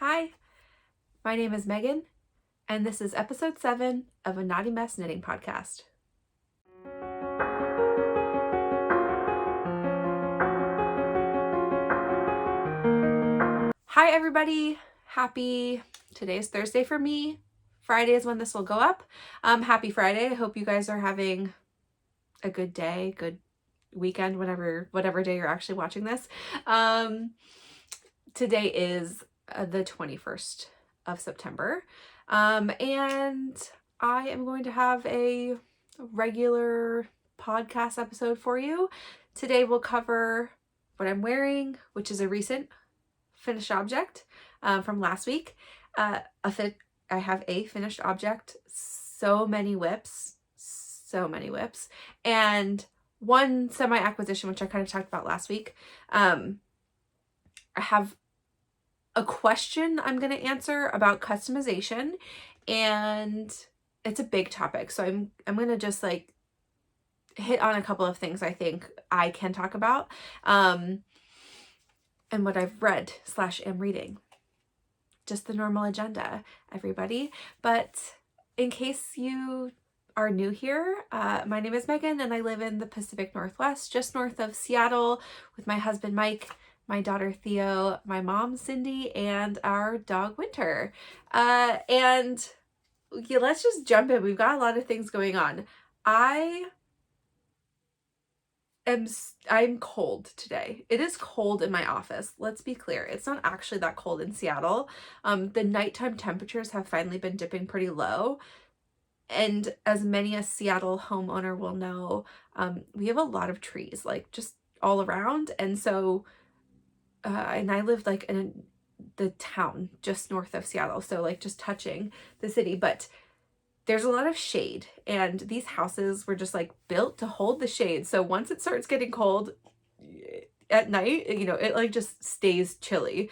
Hi, my name is Megan, and this is episode 7 of a Naughty Mess Knitting Podcast. Hi everybody, today's Thursday for me. Friday is when this will go up. Happy Friday. I hope you guys are having a good day, good weekend, whatever day you're actually watching this. Today is the 21st of September, and I am going to have a regular podcast episode for you. Today we'll cover what I'm wearing, which is a recent finished object from last week. I have a finished object, so many whips, and one semi-acquisition, which I kind of talked about last week. I have a question I'm going to answer about customization, and it's a big topic, so I'm going to just like hit on a couple of things I think I can talk about, and what I've read / am reading. Just the normal agenda, everybody. But in case you are new here, my name is Megan, and I live in the Pacific Northwest, just north of Seattle, with my husband Mike, my daughter Theo, my mom Cindy, and our dog Winter. And yeah, let's just jump in. We've got a lot of things going on. I'm cold today. It is cold in my office. Let's be clear. It's not actually that cold in Seattle. The nighttime temperatures have finally been dipping pretty low. And as many a Seattle homeowner will know, we have a lot of trees, like just all around. And so, and I live like in the town just north of Seattle. So like just touching the city, but there's a lot of shade, and these houses were just like built to hold the shade. So once it starts getting cold at night, it like just stays chilly.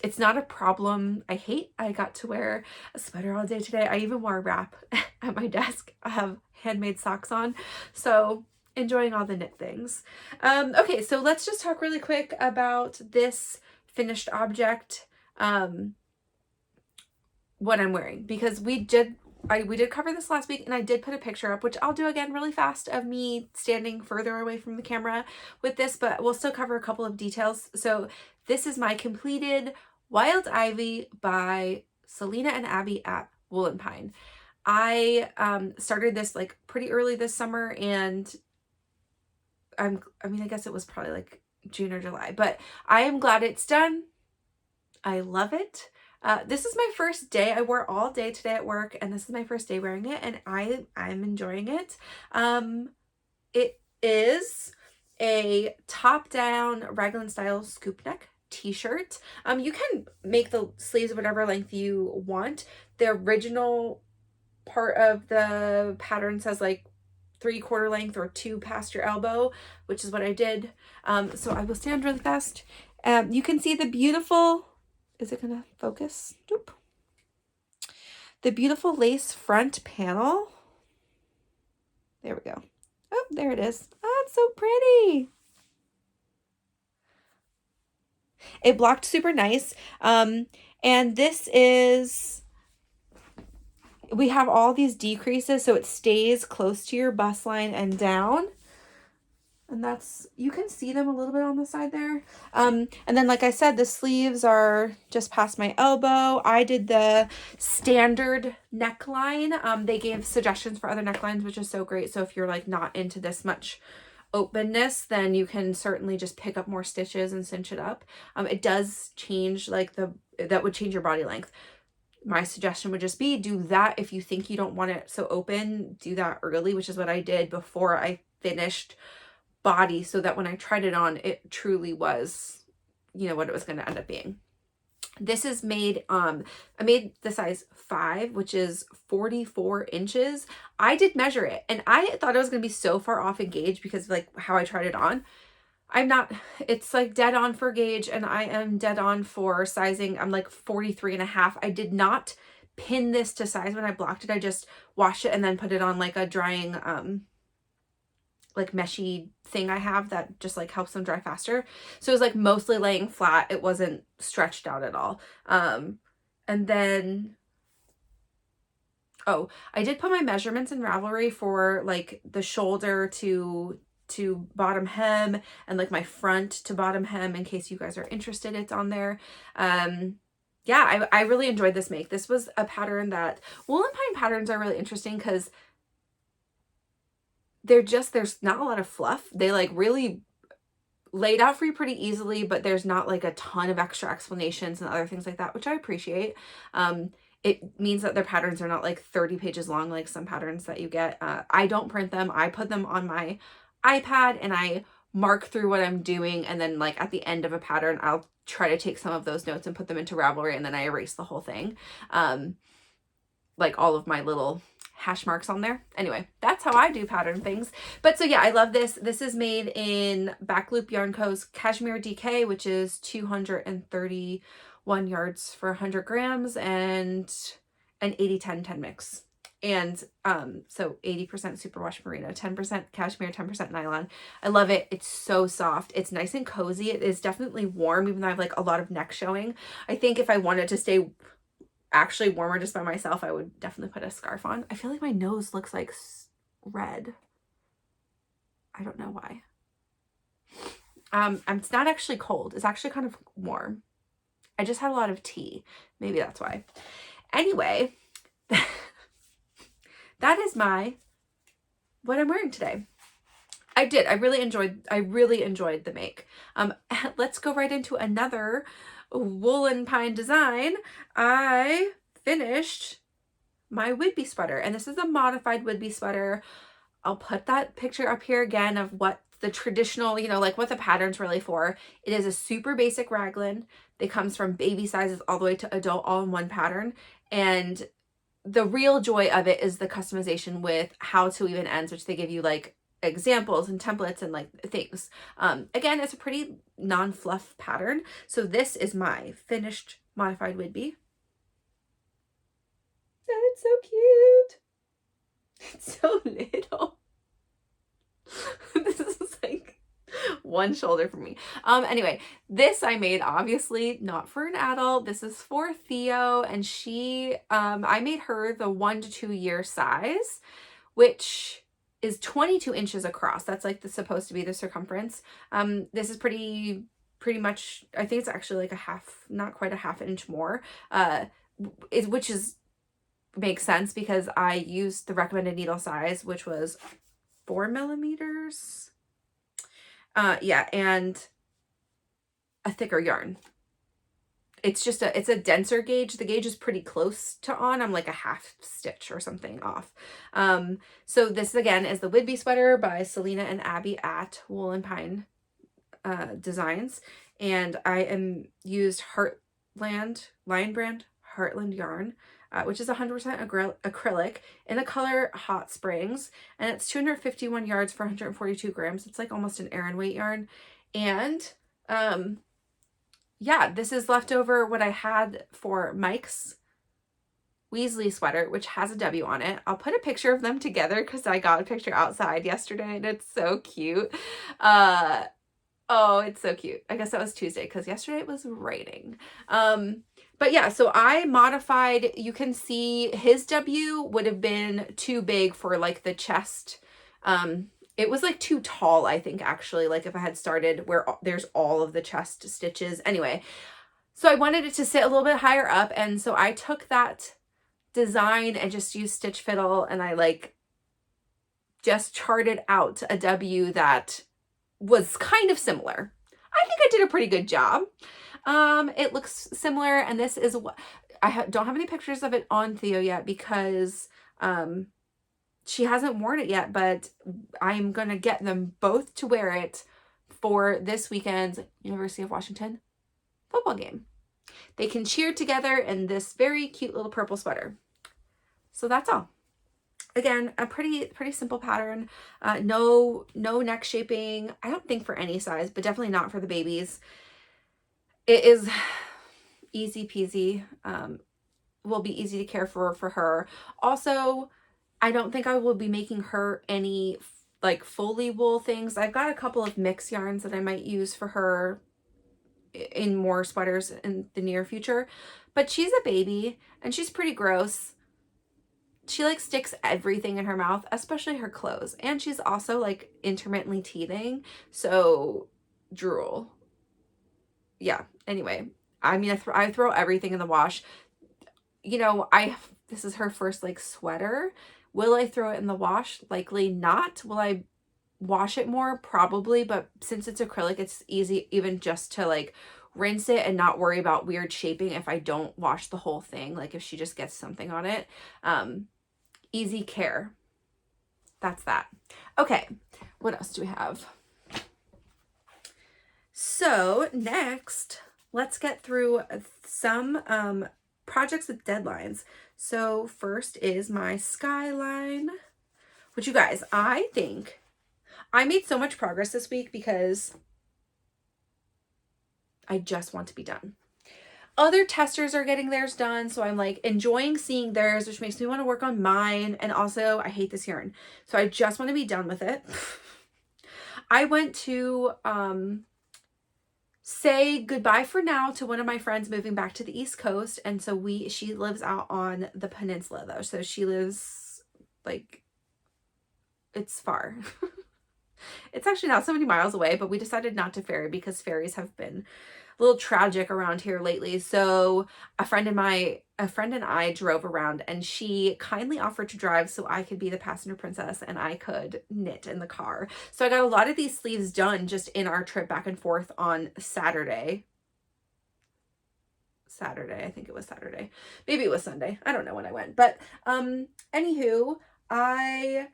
It's not a problem. I got to wear a sweater all day today. I even wore a wrap at my desk. I have handmade socks on. So enjoying all the knit things. Okay, so let's just talk really quick about this finished object, what I'm wearing, because we did cover this last week, and I did put a picture up, which I'll do again really fast, of me standing further away from the camera with this, but we'll still cover a couple of details. So this is my completed Wild Ivy by Selena and Abby at Wool & Pine. I started this like pretty early this summer, and I guess it was probably like June or July, but I am glad it's done. I love it. This is my first day. I wore all day today at work, and this is my first day wearing it, and I'm enjoying it. It is a top-down raglan style scoop neck t-shirt. You can make the sleeves whatever length you want. The original part of the pattern says like 3/4 length or 2 past your elbow, which is what I did. So I will stand really fast. You can see the beautiful, is it gonna focus? Nope. The beautiful lace front panel. There we go. Oh, there it is. Oh, it's so pretty. It blocked super nice. And this is, we have all these decreases, so it stays close to your bust line and down. And that's, you can see them a little bit on the side there. And then, like I said, the sleeves are just past my elbow. I did the standard neckline. They gave suggestions for other necklines, which is so great. So if you're like not into this much openness, then you can certainly just pick up more stitches and cinch it up. It does change like that would change your body length. My suggestion would just be do that. If you think you don't want it so open, do that early, which is what I did before I finished body, so that when I tried it on, it truly was, what it was going to end up being. This is made, I made the size 5, which is 44 inches. I did measure it, and I thought it was going to be so far off in gauge because of like how I tried it on. I'm not, it's like dead on for gauge, and I am dead on for sizing. I'm like 43.5. I did not pin this to size when I blocked it. I just washed it and then put it on like a drying, like meshy thing I have that just like helps them dry faster. So it was like mostly laying flat. It wasn't stretched out at all. And then, oh, I did put my measurements in Ravelry for like the shoulder to bottom hem and like my front to bottom hem in case you guys are interested. It's on there. Yeah, I really enjoyed this make. This was a pattern that wool and pine patterns are really interesting because there's not a lot of fluff. They like really laid out for you pretty easily, but there's not like a ton of extra explanations and other things like that, which I appreciate. It means that their patterns are not like 30 pages long like some patterns that you get. I don't print them. I put them on my iPad and I mark through what I'm doing, and then like at the end of a pattern I'll try to take some of those notes and put them into Ravelry, and then I erase the whole thing. Like all of my little hash marks on there. Anyway, that's how I do pattern things. But so yeah, I love this. This is made in Back Loop Yarn Co.'s Cashmere DK, which is 231 yards for 100 grams and an 80-10-10 mix. And so 80% superwash merino, 10% cashmere, 10% nylon. I love it. It's so soft. It's nice and cozy. It is definitely warm, even though I have like a lot of neck showing. I think if I wanted to stay actually warmer just by myself, I would definitely put a scarf on. I feel like my nose looks like red. I don't know why. It's not actually cold. It's actually kind of warm. I just had a lot of tea. Maybe that's why. Anyway, that is what I'm wearing today. I really enjoyed the make. Let's go right into another wool and pine design. I finished my Whidbey sweater, and this is a modified Whidbey sweater. I'll put that picture up here again of what the traditional, like what the pattern's really for. It is a super basic raglan. It comes from baby sizes all the way to adult, all in one pattern. And the real joy of it is the customization with how to weave in ends, which they give you like examples and templates and like things. Again, it's a pretty non-fluff pattern. So this is my finished modified Whidbey. And it's so cute. It's so little. This is like one shoulder for me. Anyway, this I made obviously not for an adult. This is for Theo, and she I made her the 1 to 2 year size, which is 22 inches across. That's like supposed to be the circumference. This is pretty much, I think it's actually like a half, not quite a half inch more, which makes sense because I used the recommended needle size, which was 4 millimeters. Yeah, and a thicker yarn. It's a denser gauge. The gauge is pretty close to on. I'm like a half stitch or something off. So this again is the Whidbey sweater by Selena and Abby at Wool and Pine Designs. And I used Lion Brand Heartland yarn, which is 100% acrylic in the color Hot Springs. And it's 251 yards for 142 grams. It's like almost an Aran weight yarn. And yeah, this is leftover what I had for Mike's Weasley sweater, which has a W on it. I'll put a picture of them together because I got a picture outside yesterday and it's so cute. Oh, it's so cute. I guess that was Tuesday because yesterday it was raining. But yeah, so I modified, you can see his W would have been too big for like the chest. It was like too tall, I think, actually, like if I had started where there's all of the chest stitches. Anyway, so I wanted it to sit a little bit higher up. And so I took that design and just used Stitch Fiddle, and I like just charted out a W that was kind of similar. I think I did a pretty good job. It looks similar, and this is what don't have any pictures of it on Theo yet because she hasn't worn it yet, but I'm gonna get them both to wear it for this weekend's University of Washington football game. They can cheer together in this very cute little purple sweater. So that's all. Again, a pretty simple pattern. No neck shaping. I don't think for any size, but definitely not for the babies. It is easy peasy. Will be easy to care for her. Also, I don't think I will be making her any like fully wool things. I've got a couple of mix yarns that I might use for her in more sweaters in the near future, but she's a baby and she's pretty gross. She like sticks everything in her mouth, especially her clothes, and she's also like intermittently teething, so drool. Yeah, anyway, I mean, I throw everything in the wash. You know, this is her first like sweater. Will I throw it in the wash? Likely not. Will I wash it more? Probably, but since it's acrylic, it's easy even just to like rinse it and not worry about weird shaping if I don't wash the whole thing, like if she just gets something on it. Easy care. That's that. Okay, what else do we have? So next, let's get through some projects with deadlines. So first is my Skyline, which, you guys, I think I made so much progress this week because I just want to be done. Other testers are getting theirs done, so I'm like enjoying seeing theirs, which makes me want to work on mine. And also, I hate this yarn, so I just want to be done with it. I went to say goodbye for now to one of my friends moving back to the East Coast, and so she lives out on the peninsula though, so she lives like, it's far. It's actually not so many miles away, but we decided not to ferry because ferries have been a little tragic around here lately. So a friend and I drove around, and she kindly offered to drive so I could be the passenger princess and I could knit in the car. So I got a lot of these sleeves done just in our trip back and forth on Saturday. I think it was Saturday. Maybe it was Sunday. I don't know when I went. But anywho, I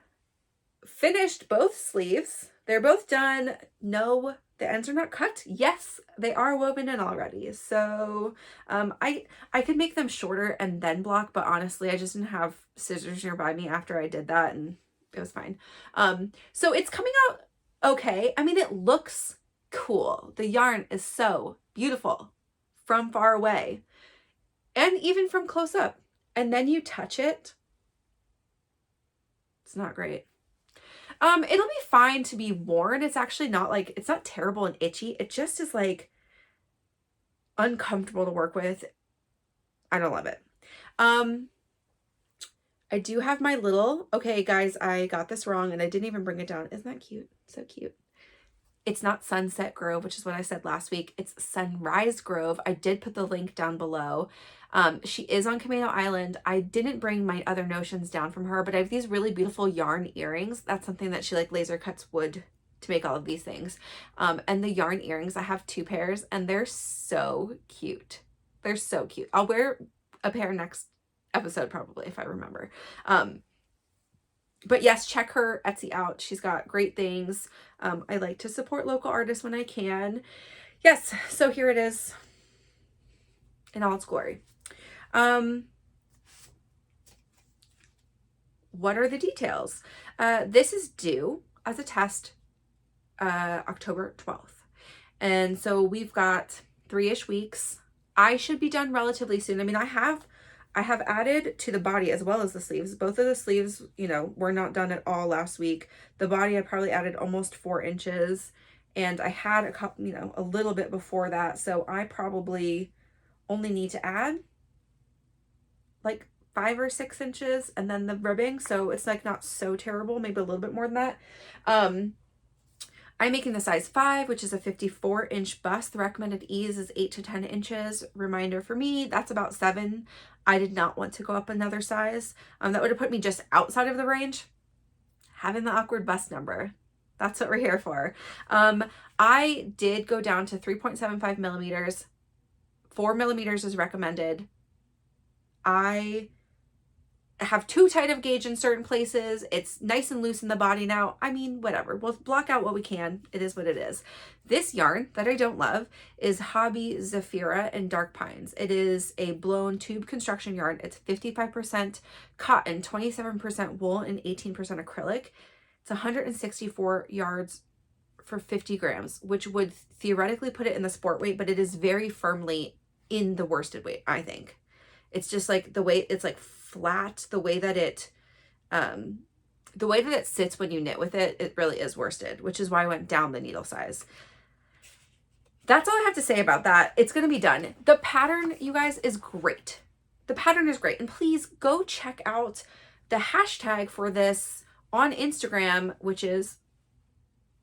finished both sleeves. They're both done. No, the ends are not cut. Yes, they are woven in already. So I could make them shorter and then block, but honestly, I just didn't have scissors nearby me after I did that, and it was fine. So it's coming out okay. I mean, it looks cool. The yarn is so beautiful from far away and even from close up. And then you touch it. It's not great. It'll be fine to be worn. It's actually not like, it's not terrible and itchy. It just is like uncomfortable to work with. I don't love it. I do have my little, okay guys, I got this wrong and I didn't even bring it down. Isn't that cute? So cute. It's not Sunset Grove, which is what I said last week. It's Sunrise Grove. I did put the link down below. She is on Camino Island. I didn't bring my other notions down from her, but I have these really beautiful yarn earrings. That's something that she like laser cuts wood to make all of these things. And the yarn earrings, I have 2 pairs and they're so cute. They're so cute. I'll wear a pair next episode probably if I remember. But yes, check her Etsy out. She's got great things. I like to support local artists when I can. Yes, so here it is in all its glory. What are the details? This is due as a test October 12th. And so we've got 3-ish weeks. I should be done relatively soon. I mean, I have added to the body as well as the sleeves. Both of the sleeves, you know, were not done at all last week. The body, I probably added almost 4 inches, and I had a couple, you know, a little bit before that. So I probably only need to add like 5 or 6 inches and then the ribbing. So it's like not so terrible, maybe a little bit more than that. I'm making the size 5, which is a 54-inch bust. The recommended ease is 8 to 10 inches. Reminder for me, that's about 7. I did not want to go up another size. That would have put me just outside of the range. Having the awkward bust number. That's what we're here for. I did go down to 3.75 millimeters. 4 millimeters is recommended. I have too tight of gauge in certain places. It's nice and loose in the body now. I mean, whatever. We'll block out what we can. It is what it is. This yarn that I don't love is Hobbii Zafira in Dark Pines. It is a blown tube construction yarn. It's 55% cotton, 27% wool, and 18% acrylic. It's 164 yards for 50 grams, which would theoretically put it in the sport weight, but it is very firmly in the worsted weight, I think. It's just like the way it's like flat, the way that it the way that it sits when you knit with it, it really is worsted, which is why I went down the needle size. That's all I have to say about that. It's going to be done. The pattern, you guys, is great. The pattern is great. And please go check out the hashtag for this on Instagram, which is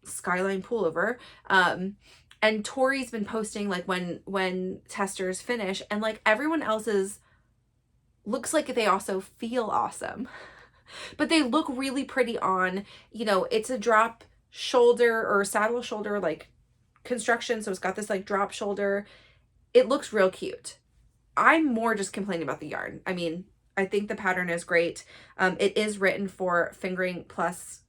Skyline Pullover. And Tori's been posting like when testers finish, and like everyone else's looks like they also feel awesome. But they look really pretty on, you know, it's a drop shoulder or saddle shoulder like construction, so it's got this like drop shoulder. It looks real cute. I'm more just complaining about the yarn. I mean, I think the pattern is great. It is written for fingering plus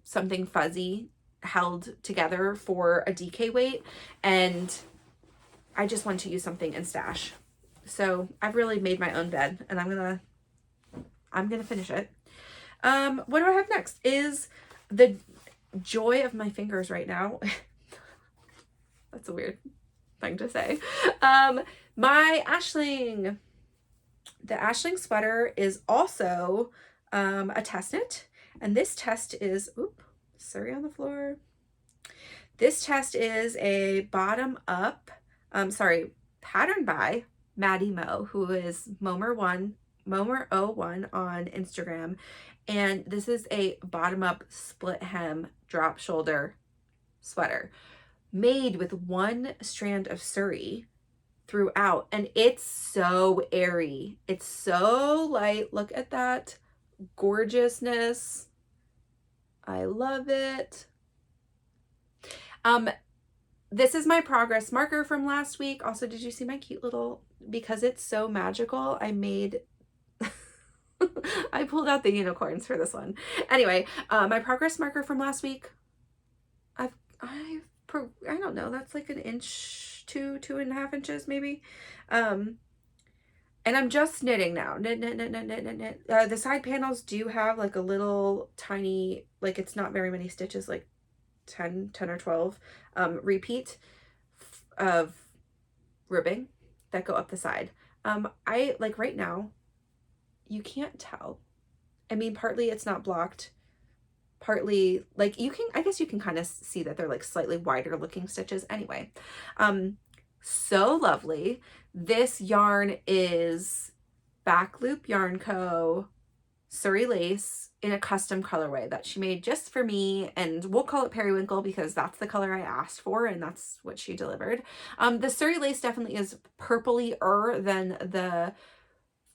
something fuzzy held together for a DK weight, and I just want to use something in stash. So I've really made my own bed, and I'm gonna finish it. What do I have next is the joy of my fingers right now. That's a weird thing to say. My Ashling. The Ashling sweater is also a test knit, and this test is, sorry, on the floor. This test is a bottom up, pattern by Maddy Mo, who is Momer01 on Instagram. And this is a bottom up split hem drop shoulder sweater made with one strand of Surrey throughout, and it's so airy. It's so light. Look at that gorgeousness. I love it. This is my progress marker from last week. Also, did you see my cute little, because it's so magical, I made I pulled out the unicorns for this one. Anyway, my progress marker from last week, I don't know, that's like an inch, 2.5 inches maybe. And I'm just knitting now. Knit. The side panels do have like a little tiny, like it's not very many stitches, like 10 or 12 repeat of ribbing that go up the side. I like right now, you can't tell. I mean, partly it's not blocked, partly like you can, I guess you can kind of see that they're like slightly wider looking stitches. Anyway, so lovely. This yarn is Back Loop Yarn Co. Surrey lace in a custom colorway that she made just for me, and we'll call it periwinkle because that's the color I asked for and that's what she delivered. The Surrey lace definitely is purpley-er than the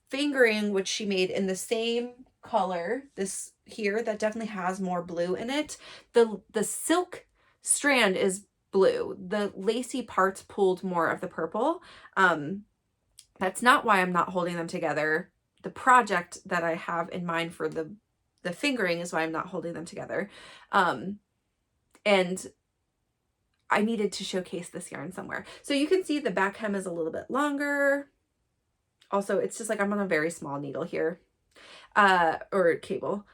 fingering, which she made in the same color, this here, that definitely has more blue in it. The silk strand is blue. The lacy parts pulled more of the purple. That's not why I'm not holding them together. The project that I have in mind for the fingering is why I'm not holding them together. And I needed to showcase this yarn somewhere. So you can see the back hem is a little bit longer. Also, it's just like I'm on a very small needle here, or cable.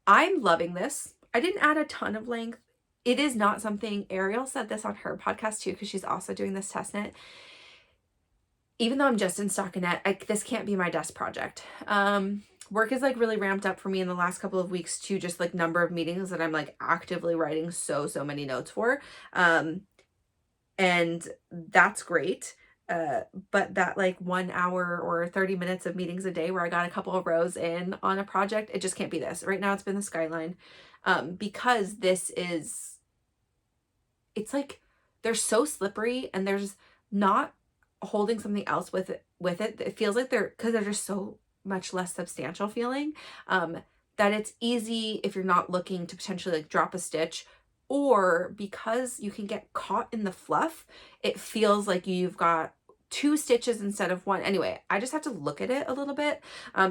I'm loving this. I didn't add a ton of length. It is not something, Ariel said this on her podcast too, because she's also doing this test knit. Even though I'm just in stockinette, this can't be my desk project. Work is like really ramped up for me in the last couple of weeks to just like number of meetings that I'm like actively writing so many notes for. And that's great. But that like 1 hour or 30 minutes of meetings a day where I got a couple of rows in on a project, it just can't be this. Right now it's been the Skyline, because this is, it's like, they're so slippery and there's not holding something else with it. It feels like because they're just so much less substantial feeling, that it's easy if you're not looking to potentially like drop a stitch, or because you can get caught in the fluff, it feels like you've got 2 stitches instead of 1. Anyway, I just have to look at it a little bit.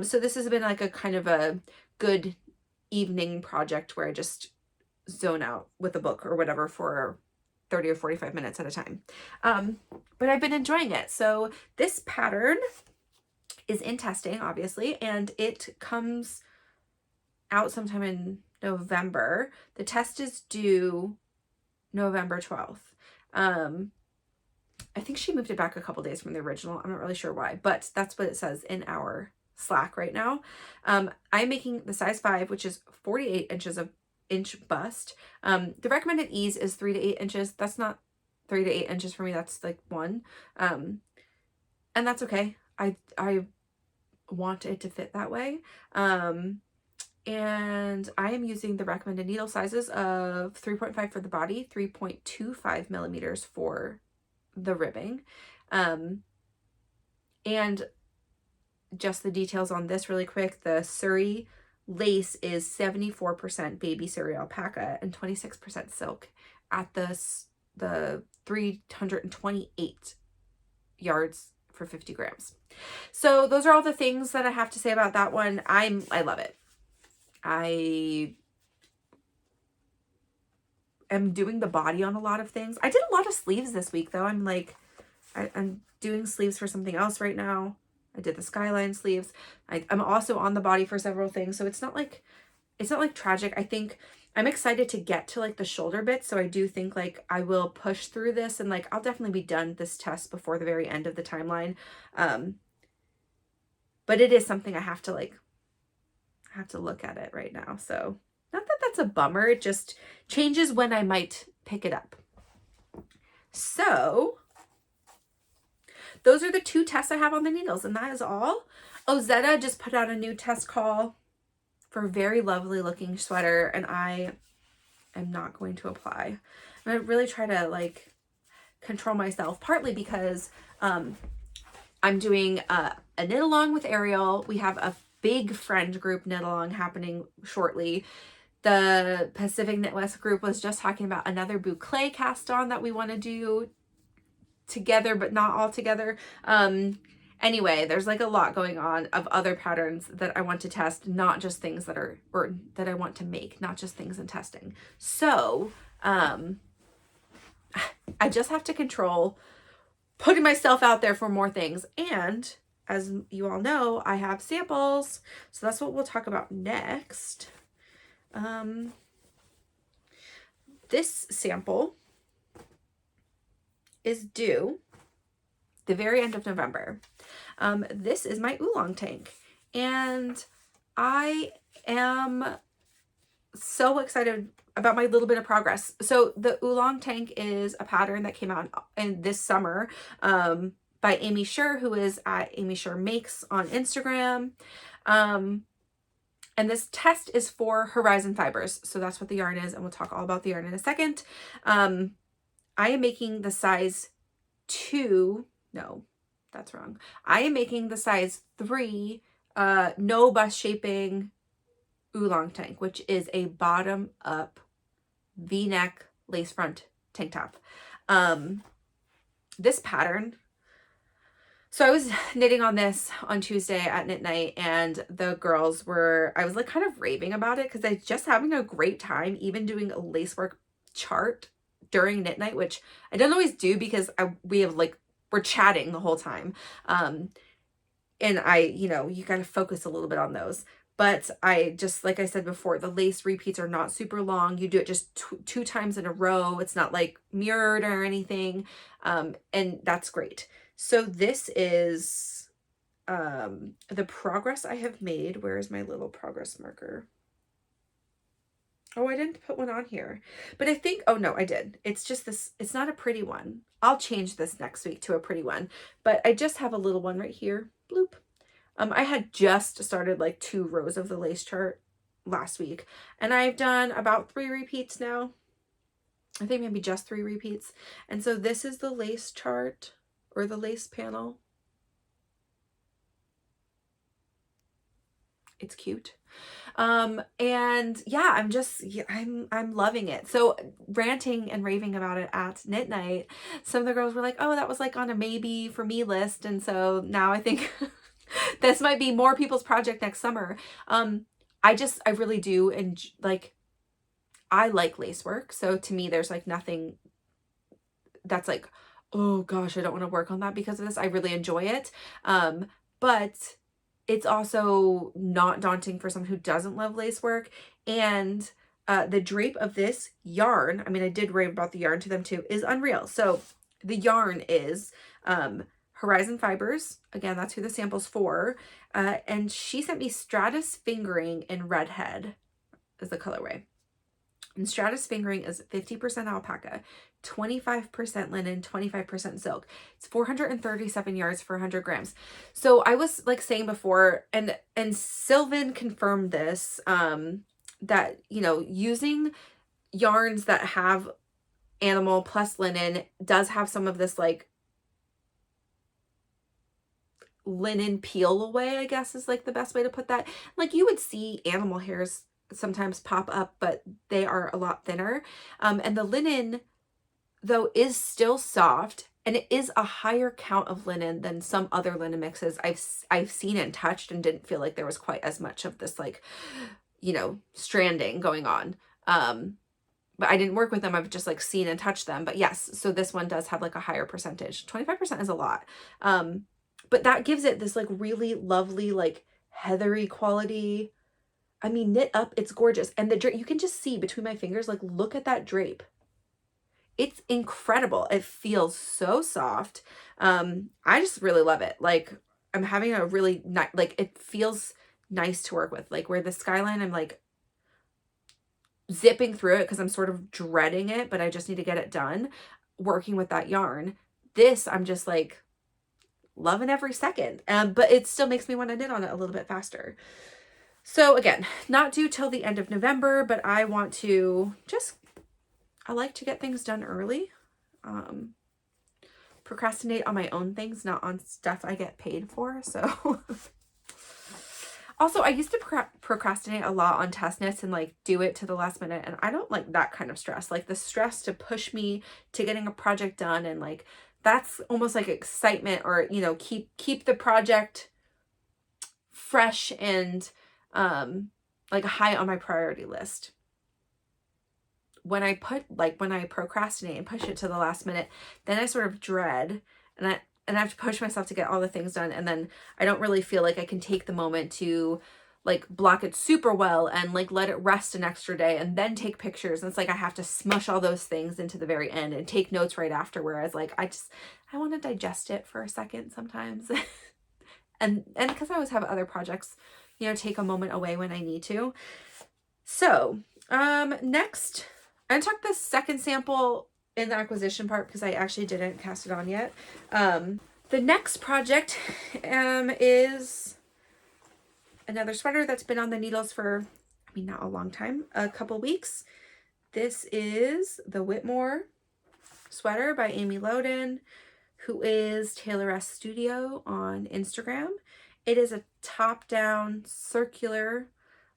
So this has been like a kind of a good evening project where I just zone out with a book or whatever for 30 or 45 minutes at a time. But I've been enjoying it. So this pattern is in testing, obviously, and it comes out sometime in November. The test is due November 12th. I think she moved it back a couple days from the original. I'm not really sure why, but that's what it says in our slack right now. I'm making the size 5, which is 48 inches of inch bust. The recommended ease is 3 to 8 inches. That's not 3 to 8 inches for me. That's like 1. And that's okay. I want it to fit that way. And I am using the recommended needle sizes of 3.5 for the body, 3.25 millimeters for the ribbing. And just the details on this really quick. The Surrey lace is 74% baby Surrey alpaca and 26% silk at the 328 yards for 50 grams. So those are all the things that I have to say about that one. I love it. I am doing the body on a lot of things. I did a lot of sleeves this week though. I'm doing sleeves for something else right now. I did the Skyline sleeves. I'm also on the body for several things. So it's not like tragic. I think I'm excited to get to like the shoulder bit. So I do think like I will push through this and like I'll definitely be done this test before the very end of the timeline. But it is something I have to look at it right now. So not that that's a bummer. It just changes when I might pick it up. So those are the 2 tests I have on the needles, and that is all. Ozetta just put out a new test call for a very lovely looking sweater, and I am not going to apply. I'm going to really try to like control myself, partly because I'm doing a knit along with Ariel. We have a big friend group knit along happening shortly. The Pacific Knit West group was just talking about another boucle cast on that we want to do together, but not all together. Anyway, there's like a lot going on of other patterns that I want to test, not just things that are, or that I want to make, not just things in testing. So, I just have to control putting myself out there for more things. And as you all know, I have samples. So that's what we'll talk about next. This sample is due the very end of November. This is my Oolong tank, and I am so excited about my little bit of progress. So the Oolong tank is a pattern that came out in this summer by Aimee Sher, who is at Aimee Sher Makes on Instagram. And this test is for Horizon Fibers. So that's what the yarn is, and we'll talk all about the yarn in a second. I am making the size 2. No, that's wrong. I am making the size 3 no bust shaping Oolong tank, which is a bottom up V-neck lace front tank top. This pattern, so I was knitting on this on Tuesday at knit night, and the girls were, I was like kind of raving about it because I was just having a great time even doing a lacework chart during knit night, which I don't always do because we're chatting the whole time. And you gotta focus a little bit on those. But I just, like I said before, the lace repeats are not super long. You do it just 2 times in a row. It's not like mirrored or anything. And that's great. So this is the progress I have made. Where is my little progress marker? Oh, I didn't put one on here, but I think, oh no, I did. It's just this, it's not a pretty one. I'll change this next week to a pretty one, but I just have a little one right here. Bloop. I had just started like 2 rows of the lace chart last week, and I've done about 3 repeats now. I think maybe just 3 repeats. And so this is the lace chart, or the lace panel. It's cute. And yeah, I'm loving it. So ranting and raving about it at knit night, some of the girls were like, oh, that was like on a maybe for me list. And so now I think this might be more people's project next summer. I really do. And like, I like lace work. So to me, there's like nothing that's like, oh gosh, I don't want to work on that because of this. I really enjoy it. But it's also not daunting for someone who doesn't love lace work. And the drape of this yarn, I mean, I did rave about the yarn to them too, is unreal. So the yarn is Horizon Fibers. Again, that's who the sample's for. And she sent me Stratus Fingering in Redhead is the colorway. And Stratus Fingering is 50% alpaca, 25% linen, 25% silk. It's 437 yards for 100 grams. So I was like saying before, and Sylvan confirmed this, that, you know, using yarns that have animal plus linen does have some of this like linen peel away, I guess is like the best way to put that. Like you would see animal hairs sometimes pop up, but they are a lot thinner. And the linen, though, is still soft, and it is a higher count of linen than some other linen mixes I've seen and touched, and didn't feel like there was quite as much of this, like, you know, stranding going on. But I didn't work with them. I've just like seen and touched them. But yes, so this one does have like a higher percentage. 25% is a lot. But that gives it this like really lovely, like heathery quality. I mean, knit up, it's gorgeous. And the drape, you can just see between my fingers, like, look at that drape. It's incredible. It feels so soft. I just really love it. Like, I'm having a really nice, like, it feels nice to work with. Like, where the Skyline, I'm like zipping through it because I'm sort of dreading it, but I just need to get it done. Working with that yarn, this, I'm just like loving every second. But it still makes me want to knit on it a little bit faster. So again, not due till the end of November, but I want to just, I like to get things done early. Procrastinate on my own things, not on stuff I get paid for. So also, I used to procrastinate a lot on test knits and like do it to the last minute. And I don't like that kind of stress, like the stress to push me to getting a project done. And like, that's almost like excitement, or, you know, keep the project fresh and like high on my priority list. When I procrastinate and push it to the last minute, then I sort of dread, and I have to push myself to get all the things done, and then I don't really feel like I can take the moment to like block it super well and like let it rest an extra day and then take pictures. And it's like I have to smush all those things into the very end and take notes right after, whereas like I want to digest it for a second sometimes. and because I always have other projects, you know, take a moment away when I need to. So next, I took the second sample in the acquisition part because I actually didn't cast it on yet. The next project is another sweater that's been on the needles for, I mean, not a long time, a couple weeks. This is the Whitmore sweater by Aimee Loudon, who is Tayloress Studio on Instagram. It is a top-down circular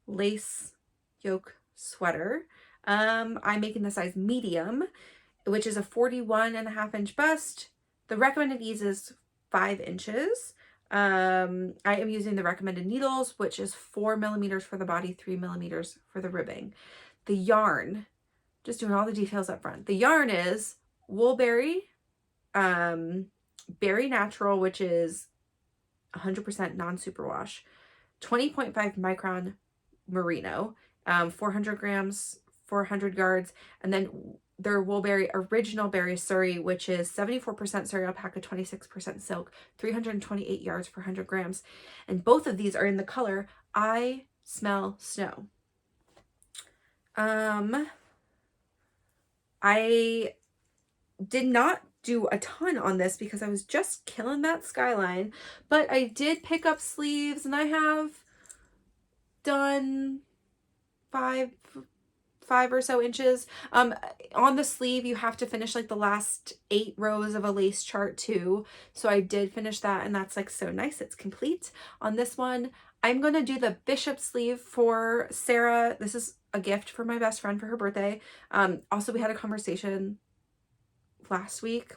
lace yoke sweater. I'm making the size medium, which is a 41.5-inch bust. The recommended ease is 5 inches. I am using the recommended needles, which is 4 millimeters for the body, 3 millimeters for the ribbing. The yarn, just doing all the details up front. The yarn is Woolberry, Berry Natural, which is 100% non-superwash, 20.5 micron merino, 400 grams, 400 yards, and then their Woolberry Original Berry Surrey, which is 74% Surrey alpaca, 26% silk, 328 yards per 100 grams. And both of these are in the color I Smell Snow. I did not do a ton on this because I was just killing that Skyline, but I did pick up sleeves, and I have done five or so inches. On the sleeve, you have to finish like the last 8 rows of a lace chart too. So I did finish that, and that's like so nice. It's complete. On this one, I'm going to do the bishop sleeve for Sarah. This is a gift for my best friend for her birthday. Also, we had a conversation last week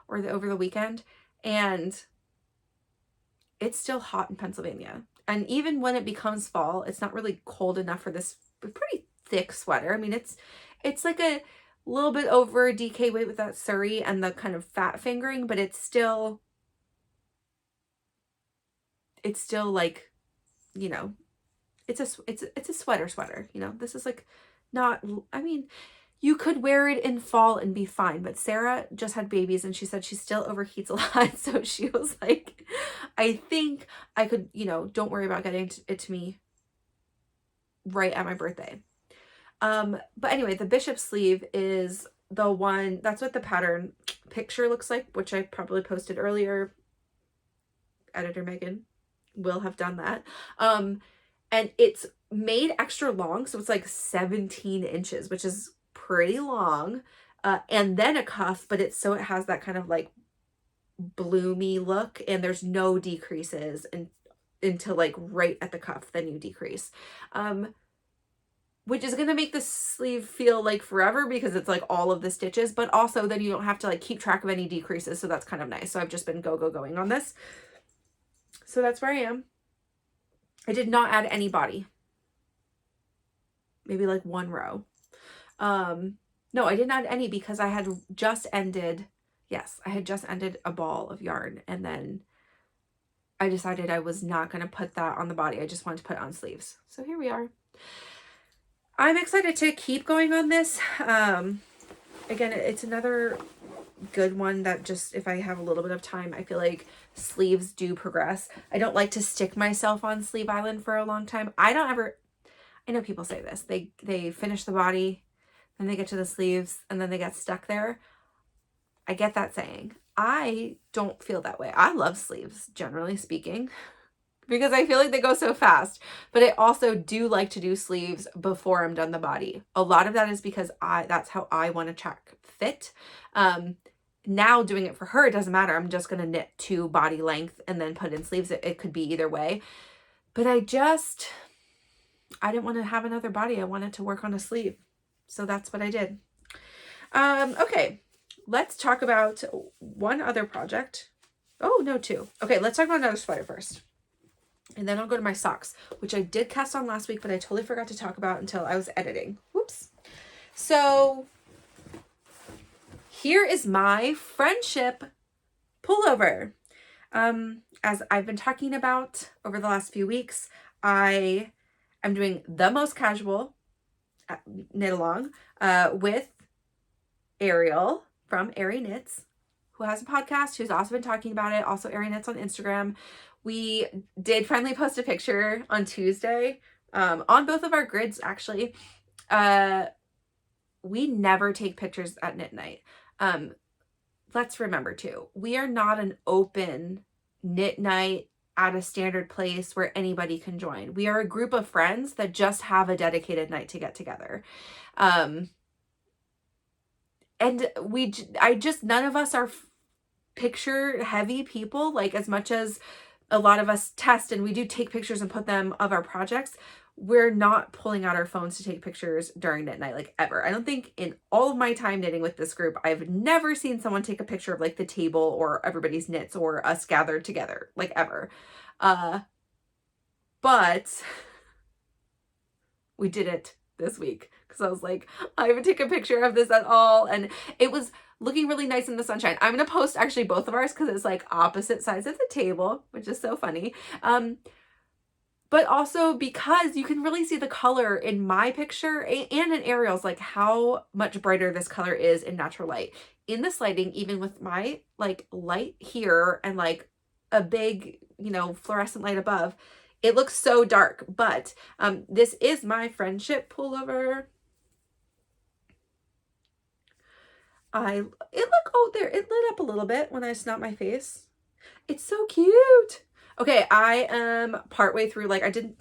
or over the weekend, and it's still hot in Pennsylvania. And even when it becomes fall, it's not really cold enough for this pretty thick sweater. I mean, it's like a little bit over a DK weight with that Surrey and the kind of fat fingering, but it's still like, you know, it's a sweater, you know. This is like not, I mean, you could wear it in fall and be fine. But Sarah just had babies and she said she still overheats a lot. So she was like, I think I could, you know, don't worry about getting it to me right at my birthday. But anyway, the bishop sleeve is the one, that's what the pattern picture looks like, which I probably posted earlier. Editor Megan will have done that. And it's made extra long, so it's like 17 inches, which is pretty long. And then a cuff, but it's so it has that kind of like bloomy look, and there's no decreases until like right at the cuff, then you decrease. Which is going to make the sleeve feel like forever because it's like all of the stitches, but also then you don't have to like keep track of any decreases. So that's kind of nice. So I've just been going on this. So that's where I am. I did not add any body. Maybe like one row. No, I didn't add any because I had just ended, yes, I had just ended a ball of yarn, and then I decided I was not going to put that on the body. I just wanted to put it on sleeves. So here we are. I'm excited to keep going on this. Again, it's another good one that just, if I have a little bit of time, I feel like sleeves do progress. I don't like to stick myself on Sleeve Island for a long time. I know people say this. They finish the body, then they get to the sleeves, and then they get stuck there. I get that saying. I don't feel that way. I love sleeves, generally speaking, because I feel like they go so fast. But I also do like to do sleeves before I'm done the body. A lot of that is because that's how I want to check fit. Now doing it for her, it doesn't matter. I'm just going to knit to body length and then put in sleeves. It could be either way. But I didn't want to have another body. I wanted to work on a sleeve. So that's what I did. Okay, let's talk about one other project. Oh, no, two. Okay, let's talk about another sweater first. And then I'll go to my socks, which I did cast on last week, but I totally forgot to talk about until I was editing. Whoops. So here is my friendship pullover. As I've been talking about over the last few weeks, I am doing the most casual knit along with Ariel from Airy Knits, who has a podcast, who's also been talking about it. Also Airy Knits on Instagram. We did finally post a picture on Tuesday on both of our grids, actually. We never take pictures at knit night. Let's remember too, we are not an open knit night at a standard place where anybody can join. We are a group of friends that just have a dedicated night to get together. And none of us are picture heavy people, like as much as a lot of us test and we do take pictures and put them of our projects. We're not pulling out our phones to take pictures during knit night, like ever. I don't think in all of my time knitting with this group, I've never seen someone take a picture of like the table or everybody's knits or us gathered together, like ever. But we did it this week because I was like, I haven't taken a picture of this at all. And it was looking really nice in the sunshine. I'm going to post actually both of ours because it's like opposite sides of the table, which is so funny. But also because you can really see the color in my picture and in Ariel's, like how much brighter this color is in natural light. In this lighting, even with my like light here and like a big, fluorescent light above, it looks so dark. But this is my friendship pullover. It lit up a little bit when I snapped my face. It's so cute. Okay, I am partway through, like I did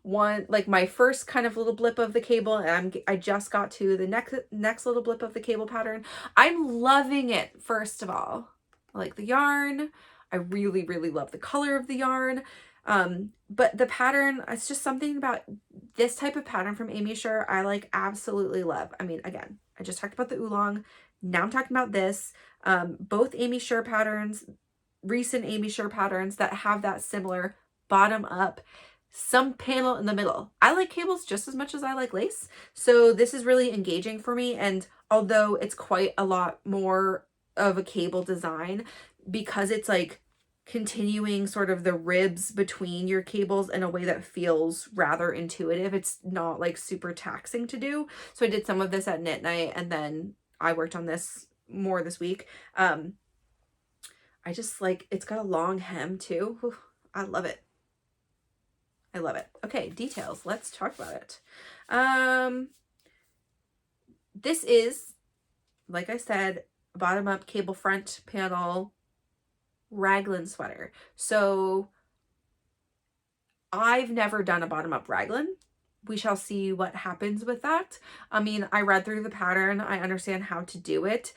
my first kind of little blip of the cable, and I just got to the next little blip of the cable pattern. I'm loving it. First of all, I like the yarn. I really, really love the color of the yarn. But the pattern, it's just something about this type of pattern from Aimee Sher I like absolutely love. I mean, again, I just talked about the Oolong. Now I'm talking about this. Both Aimee Sher patterns, recent Aimee Sher patterns that have that similar bottom up, some panel in the middle. I like cables just as much as I like lace. So this is really engaging for me. And although it's quite a lot more of a cable design, because it's like continuing sort of the ribs between your cables in a way that feels rather intuitive. It's not like super taxing to do. So I did some of this at knit night, and then I worked on this more this week. I just like, it's got a long hem too. Whew, I love it. I love it. Okay, details. Let's talk about it. This is, like I said, bottom up cable front panel raglan sweater. So I've never done a bottom up raglan. We shall see what happens with that. I mean, I read through the pattern. I understand how to do it.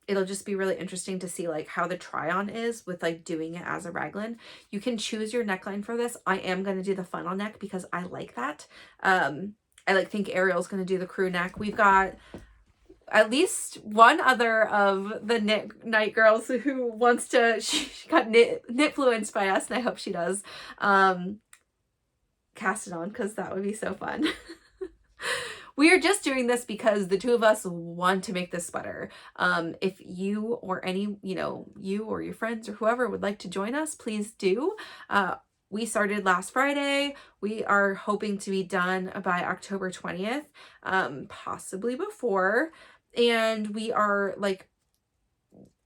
It'll just be really interesting to see like how the try on is with like doing it as a raglan. You can choose your neckline for this. I am going to do the funnel neck because I like that. I like think Ariel's going to do the crew neck. We've got at least one other of the knit night girls who wants to, she got knit-fluenced by us, and I hope she does cast it on, because that would be so fun. We are just doing this because the two of us want to make this sweater. If you or any, you or your friends or whoever would like to join us, please do. We started last Friday. We are hoping to be done by October 20th, possibly before. And we are like,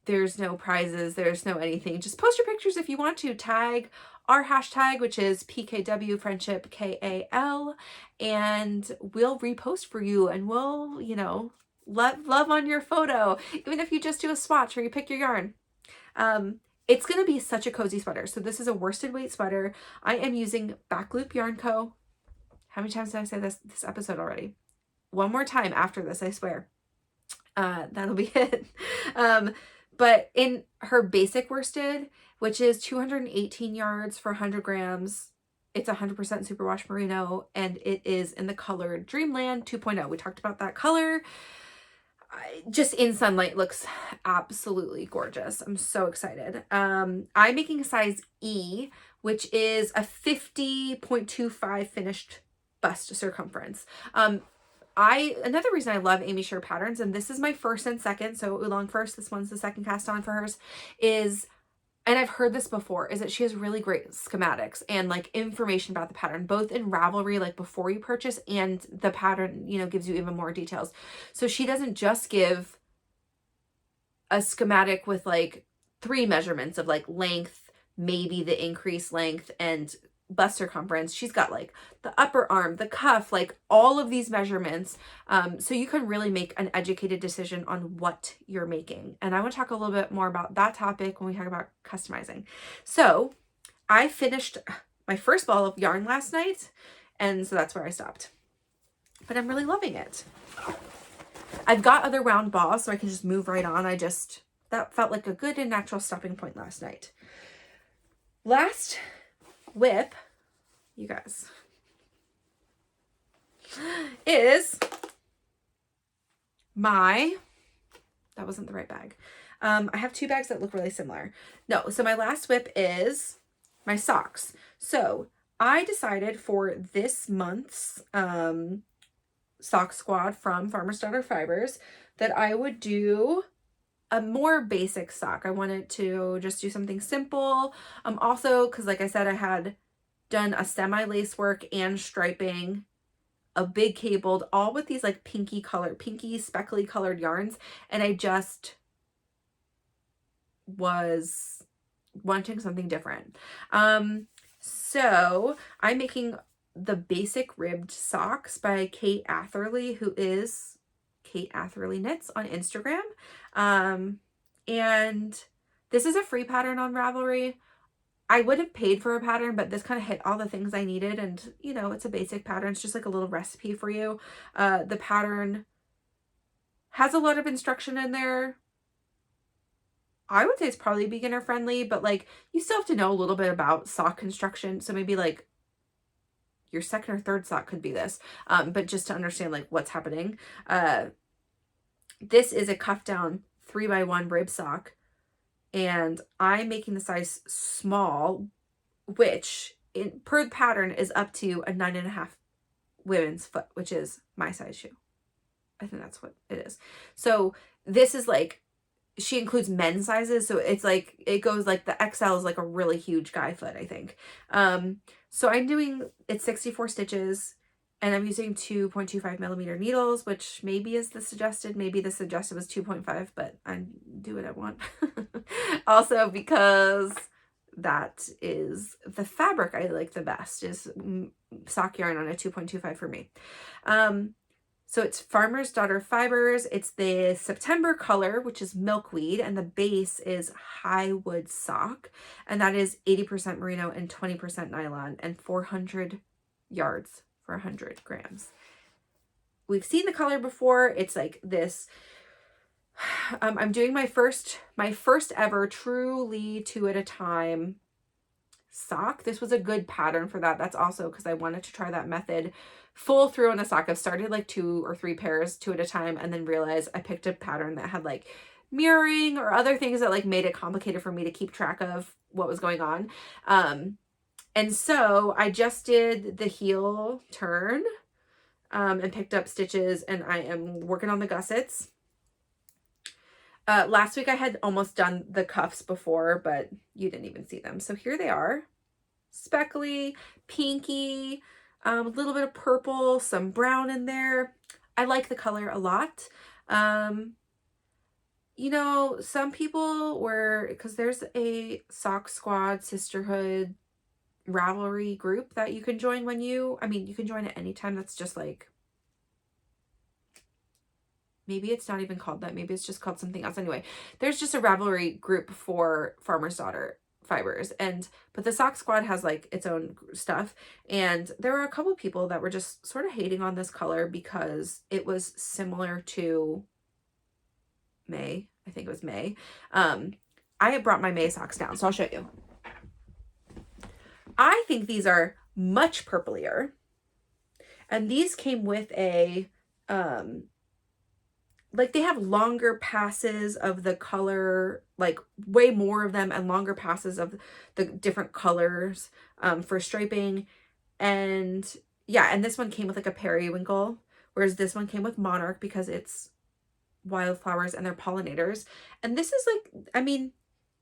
there's no prizes, there's no anything. Just post your pictures if you want to. Tag our hashtag, which is PKW Friendship KAL, and we'll repost for you, and we'll, love on your photo, even if you just do a swatch or you pick your yarn. It's going to be such a cozy sweater. So this is a worsted weight sweater. I am using Backloop Yarn Co. How many times did I say this episode already? One more time after this, I swear. That'll be it. But in her basic worsted, which is 218 yards for 100 grams, it's 100% superwash merino, and it is in the color Dreamland 2.0. We talked about that color. Just in sunlight looks absolutely gorgeous. I'm so excited. I'm making a size E, which is a 50.25 finished bust circumference. Another reason I love Aimee Sher patterns, and this is my first and second, so Oolong first, this one's the second cast on for hers, is, and I've heard this before, is that she has really great schematics and like information about the pattern, both in Ravelry, like before you purchase, and the pattern, gives you even more details. So she doesn't just give a schematic with like 3 measurements of like length, maybe the increased length, and bust circumference. She's got like the upper arm, the cuff, like all of these measurements. So you can really make an educated decision on what you're making. And I want to talk a little bit more about that topic when we talk about customizing. So I finished my first ball of yarn last night, and so that's where I stopped. But I'm really loving it. I've got other round balls, so I can just move right on. That felt like a good and natural stopping point last night. Last whip, you guys, is that wasn't the right bag. I have 2 bags that look really similar. No, so my last whip is my socks. So I decided for this month's sock squad from Farmer's Daughter Fibers that I would do a more basic sock. I wanted to just do something simple. Also, because like I said, I had done a semi lace work and striping, a big cabled, all with these like pinky speckly colored yarns. And I just was wanting something different. So I'm making the basic ribbed socks by Kate Atherley, who is Kate Atherley Knits on Instagram. And this is a free pattern on Ravelry. I would have paid for a pattern, but this kind of hit all the things I needed. And, it's a basic pattern. It's just like a little recipe for you. The pattern has a lot of instruction in there. I would say it's probably beginner friendly, but like you still have to know a little bit about sock construction. So maybe like your second or third sock could be this, but just to understand like what's happening. This is a cuff down 3x1 rib sock, and I'm making the size small, which per the pattern is up to a 9.5 women's foot, which is my size shoe. I think that's what it is. So this is like she includes men's sizes, so it's like, it goes like the XL is like a really huge guy foot, I think. So I'm doing, it's 64 stitches, and I'm using 2.25 millimeter needles, which maybe is the suggested, maybe the suggested was 2.5, but I do what I want. Also because that is the fabric I like the best, is sock yarn on a 2.25 for me. So it's Farmer's Daughter Fibers. It's the September color, which is Milkweed, and the base is Highwood sock. And that is 80% merino and 20% nylon, and 400 yards for 100 grams. We've seen the color before. It's like this. I'm doing my first ever truly 2 at a time sock. This was a good pattern for that. That's also because I wanted to try that method full through on a sock. I've started like 2 or 3 pairs 2 at a time, and then realized I picked a pattern that had like mirroring or other things that like made it complicated for me to keep track of what was going on. And so I just did the heel turn and picked up stitches, and I am working on the gussets. Last week I had almost done the cuffs before, but you didn't even see them. So here they are. Speckly, pinky, a little bit of purple, some brown in there. I like the color a lot. You know, some people were, because there's a sock squad sisterhood Ravelry group that you can join when you can join at any time. That's just like, maybe it's not even called that. Maybe it's just called something else. Anyway, there's just a Ravelry group for Farmer's Daughter Fibers, but the sock squad has like its own stuff, and there were a couple people that were just sort of hating on this color because it was similar to May. I think it was May. I had brought my May socks down, so I'll show you. I think these are much purplier, and these came with a like, they have longer passes of the color, like way more of them, and longer passes of the different colors for striping. And yeah, and this one came with like a periwinkle, whereas this one came with monarch because it's wildflowers and they're pollinators. And this is like, I mean,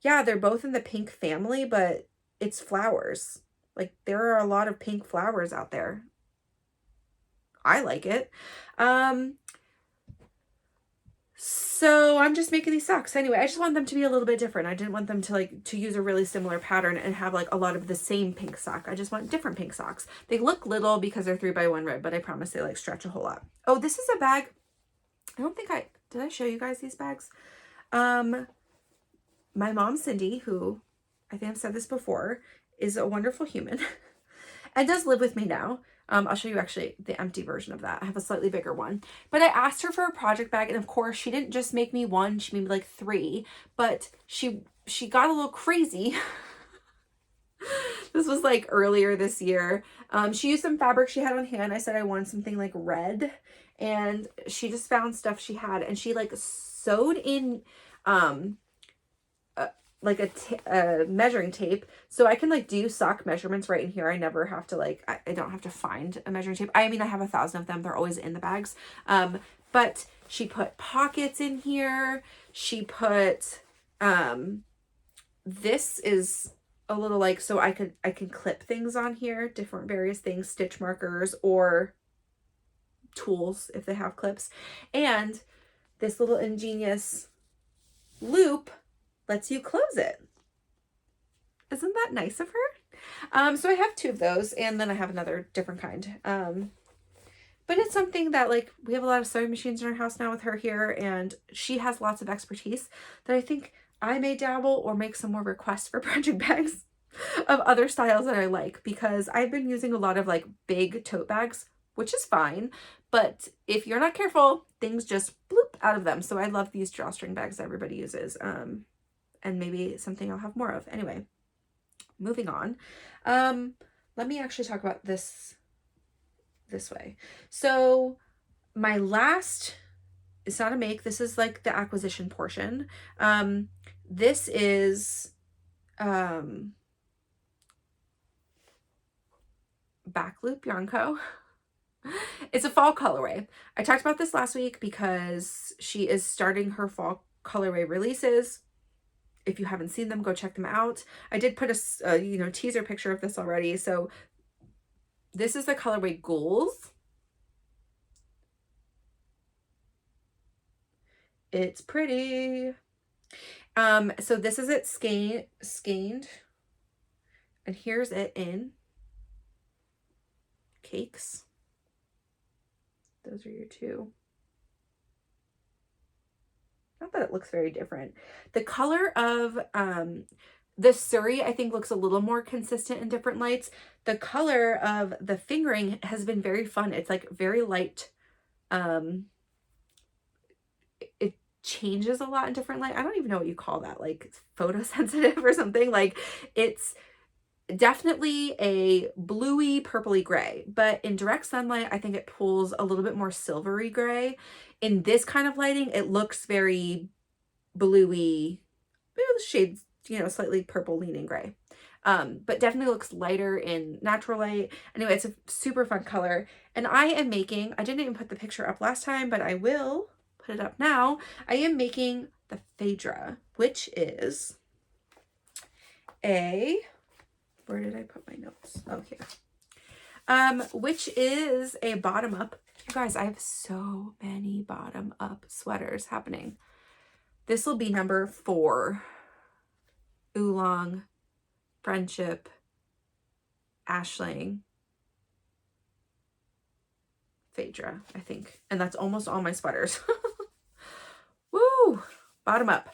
yeah, they're both in the pink family, but it's flowers. Like, there are a lot of pink flowers out there. I like it. So I'm just making these socks. Anyway, I just want them to be a little bit different. I didn't want them to use a really similar pattern and have like a lot of the same pink sock. I just want different pink socks. They look little because they're 3x1 rib, but I promise they like stretch a whole lot. Oh, this is a bag. I don't think did I show you guys these bags? My mom, Cindy, who I think I've said this before, is a wonderful human and does live with me now. I'll show you actually the empty version of that. I have a slightly bigger one, but I asked her for a project bag, and of course she didn't just make me one, she made me like 3, but she got a little crazy. This was like earlier this year. She used some fabric she had on hand. I said I wanted something like red, and she just found stuff she had, and she like sewed in like a measuring tape, so I can like do sock measurements right in here. I never have to like, I don't have to find a measuring tape. I mean, I have 1,000 of them. They're always in the bags. But she put pockets in here. She put, this is a little like, so I can clip things on here, different various things, stitch markers or tools if they have clips. And this little ingenious loop lets you close it. Isn't that nice of her? So I have 2 of those, and then I have another different kind. But it's something that, like, we have a lot of sewing machines in our house now with her here, and she has lots of expertise that I think I may dabble or make some more requests for project bags of other styles that I like, because I've been using a lot of like big tote bags, which is fine, but if you're not careful, things just bloop out of them. So I love these drawstring bags that everybody uses. And maybe something I'll have more of. Anyway, moving on. Let me actually talk about this way. So my last, it's not a make, this is like the acquisition portion. This is Backloop Yarn Co. It's a fall colorway. I talked about this last week because she is starting her fall colorway releases. If you haven't seen them, go check them out. I did put a you know, teaser picture of this already. So this is the colorway Ghouls. It's pretty. So this is it skeined. And here's it in cakes. Those are your two. Not that it looks very different. The color of the Surrey, I think, looks a little more consistent in different lights. The color of the fingering has been very fun. It's like very light. It changes a lot in different light. I don't even know what you call that, like photosensitive or something. Like, it's definitely a bluey purpley gray, but in direct sunlight I think it pulls a little bit more silvery gray. In this kind of lighting it looks very bluey, maybe the shades, you know, slightly purple leaning gray, but definitely looks lighter in natural light. Anyway, it's a super fun color, and I am making, I didn't even put the picture up last time, but I will put it up now. I am making the Phaedra, which is a, where did I put my notes? Oh, here. Which is a bottom up. You guys, I have so many bottom up sweaters happening. This will be number 4. Oolong, Friendship, Ashling, Phaedra, I think. And that's almost all my sweaters. Woo! Bottom up.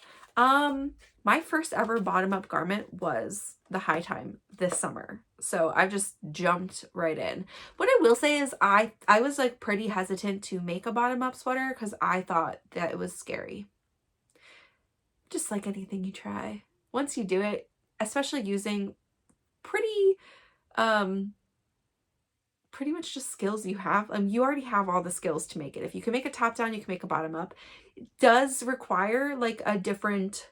My first ever bottom up garment was the High Time this summer. So I've just jumped right in. What I will say is I was like pretty hesitant to make a bottom up sweater because I thought that it was scary. Just like anything you try. Once you do it, especially using pretty much just skills you have. You already have all the skills to make it. If you can make a top down, you can make a bottom up. It does require like a different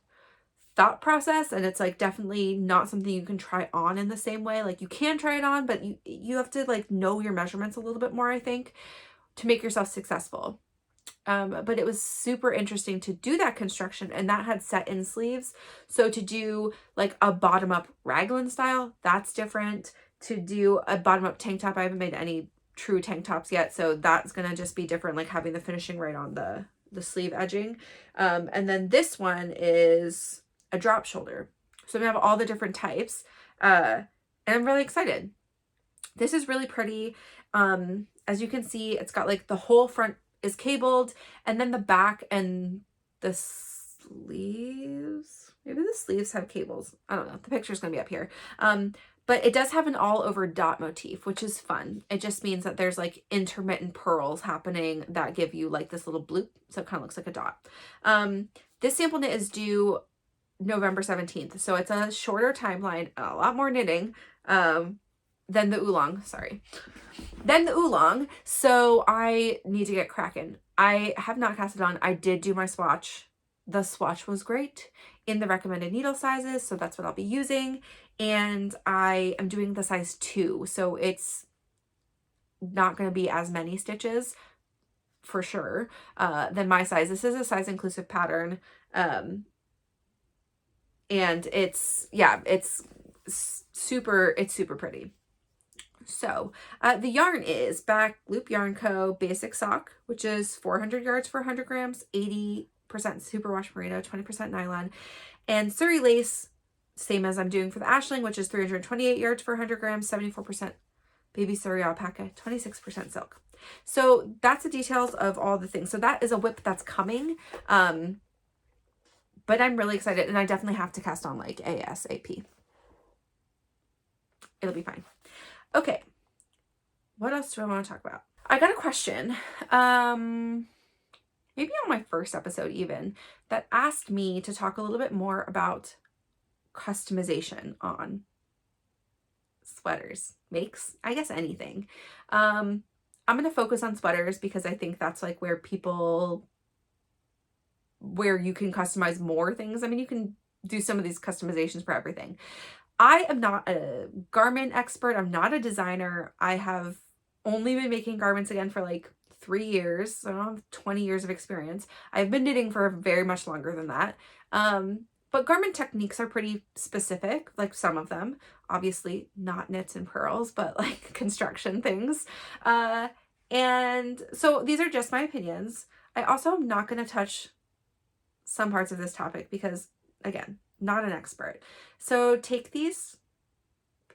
thought process, and it's like definitely not something you can try on in the same way. Like, you can try it on, but you have to like know your measurements a little bit more, I think, to make yourself successful. But it was super interesting to do that construction, and that had set in sleeves. So to do like a bottom up raglan style, that's different. To do a bottom up tank top, I haven't made any true tank tops yet, so that's gonna just be different, like having the finishing right on the sleeve edging. And then this one is a drop shoulder. So we have all the different types, and I'm really excited. This is really pretty. As you can see, it's got like the whole front is cabled, and then the back and the sleeves, maybe the sleeves have cables. I don't know. The picture's gonna be up here. But it does have an all over dot motif, which is fun. It just means that there's like intermittent pearls happening that give you like this little bloop. So it kind of looks like a dot. This sample knit is due November 17th. So it's a shorter timeline, a lot more knitting than the Oolong, than the Oolong. So I need to get cracking. I have not cast it on. I did do my swatch. The swatch was great in the recommended needle sizes. So that's what I'll be using. And I am doing the size 2. So it's not going to be as many stitches for sure than my size. This is a size inclusive pattern. And it's, yeah, it's super pretty. So the yarn is Back Loop Yarn Co. Basic Sock, which is 400 yards for 100 grams, 80% superwash merino, 20% nylon, and Surrey lace, same as I'm doing for the Ashling, which is 328 yards for 100 grams, 74% baby Surrey alpaca, 26% silk. So that's the details of all the things. So that is a whip that's coming. But I'm really excited, and I definitely have to cast on like ASAP. It'll be fine. Okay. What else do I want to talk about? I got a question, maybe on my first episode even, that asked me to talk a little bit more about customization on sweaters, makes, I guess anything. I'm going to focus on sweaters because I think that's like where you can customize more things. I mean, you can do some of these customizations for everything. I am not a garment expert. I'm not a designer. I have only been making garments again for like 3 years, so I don't have 20 years of experience. I've been knitting for very much longer than that. But garment techniques are pretty specific, like some of them, obviously not knits and purls, but like construction things. And so these are just my opinions. I also am not going to touch some parts of this topic because, again, not an expert. So take these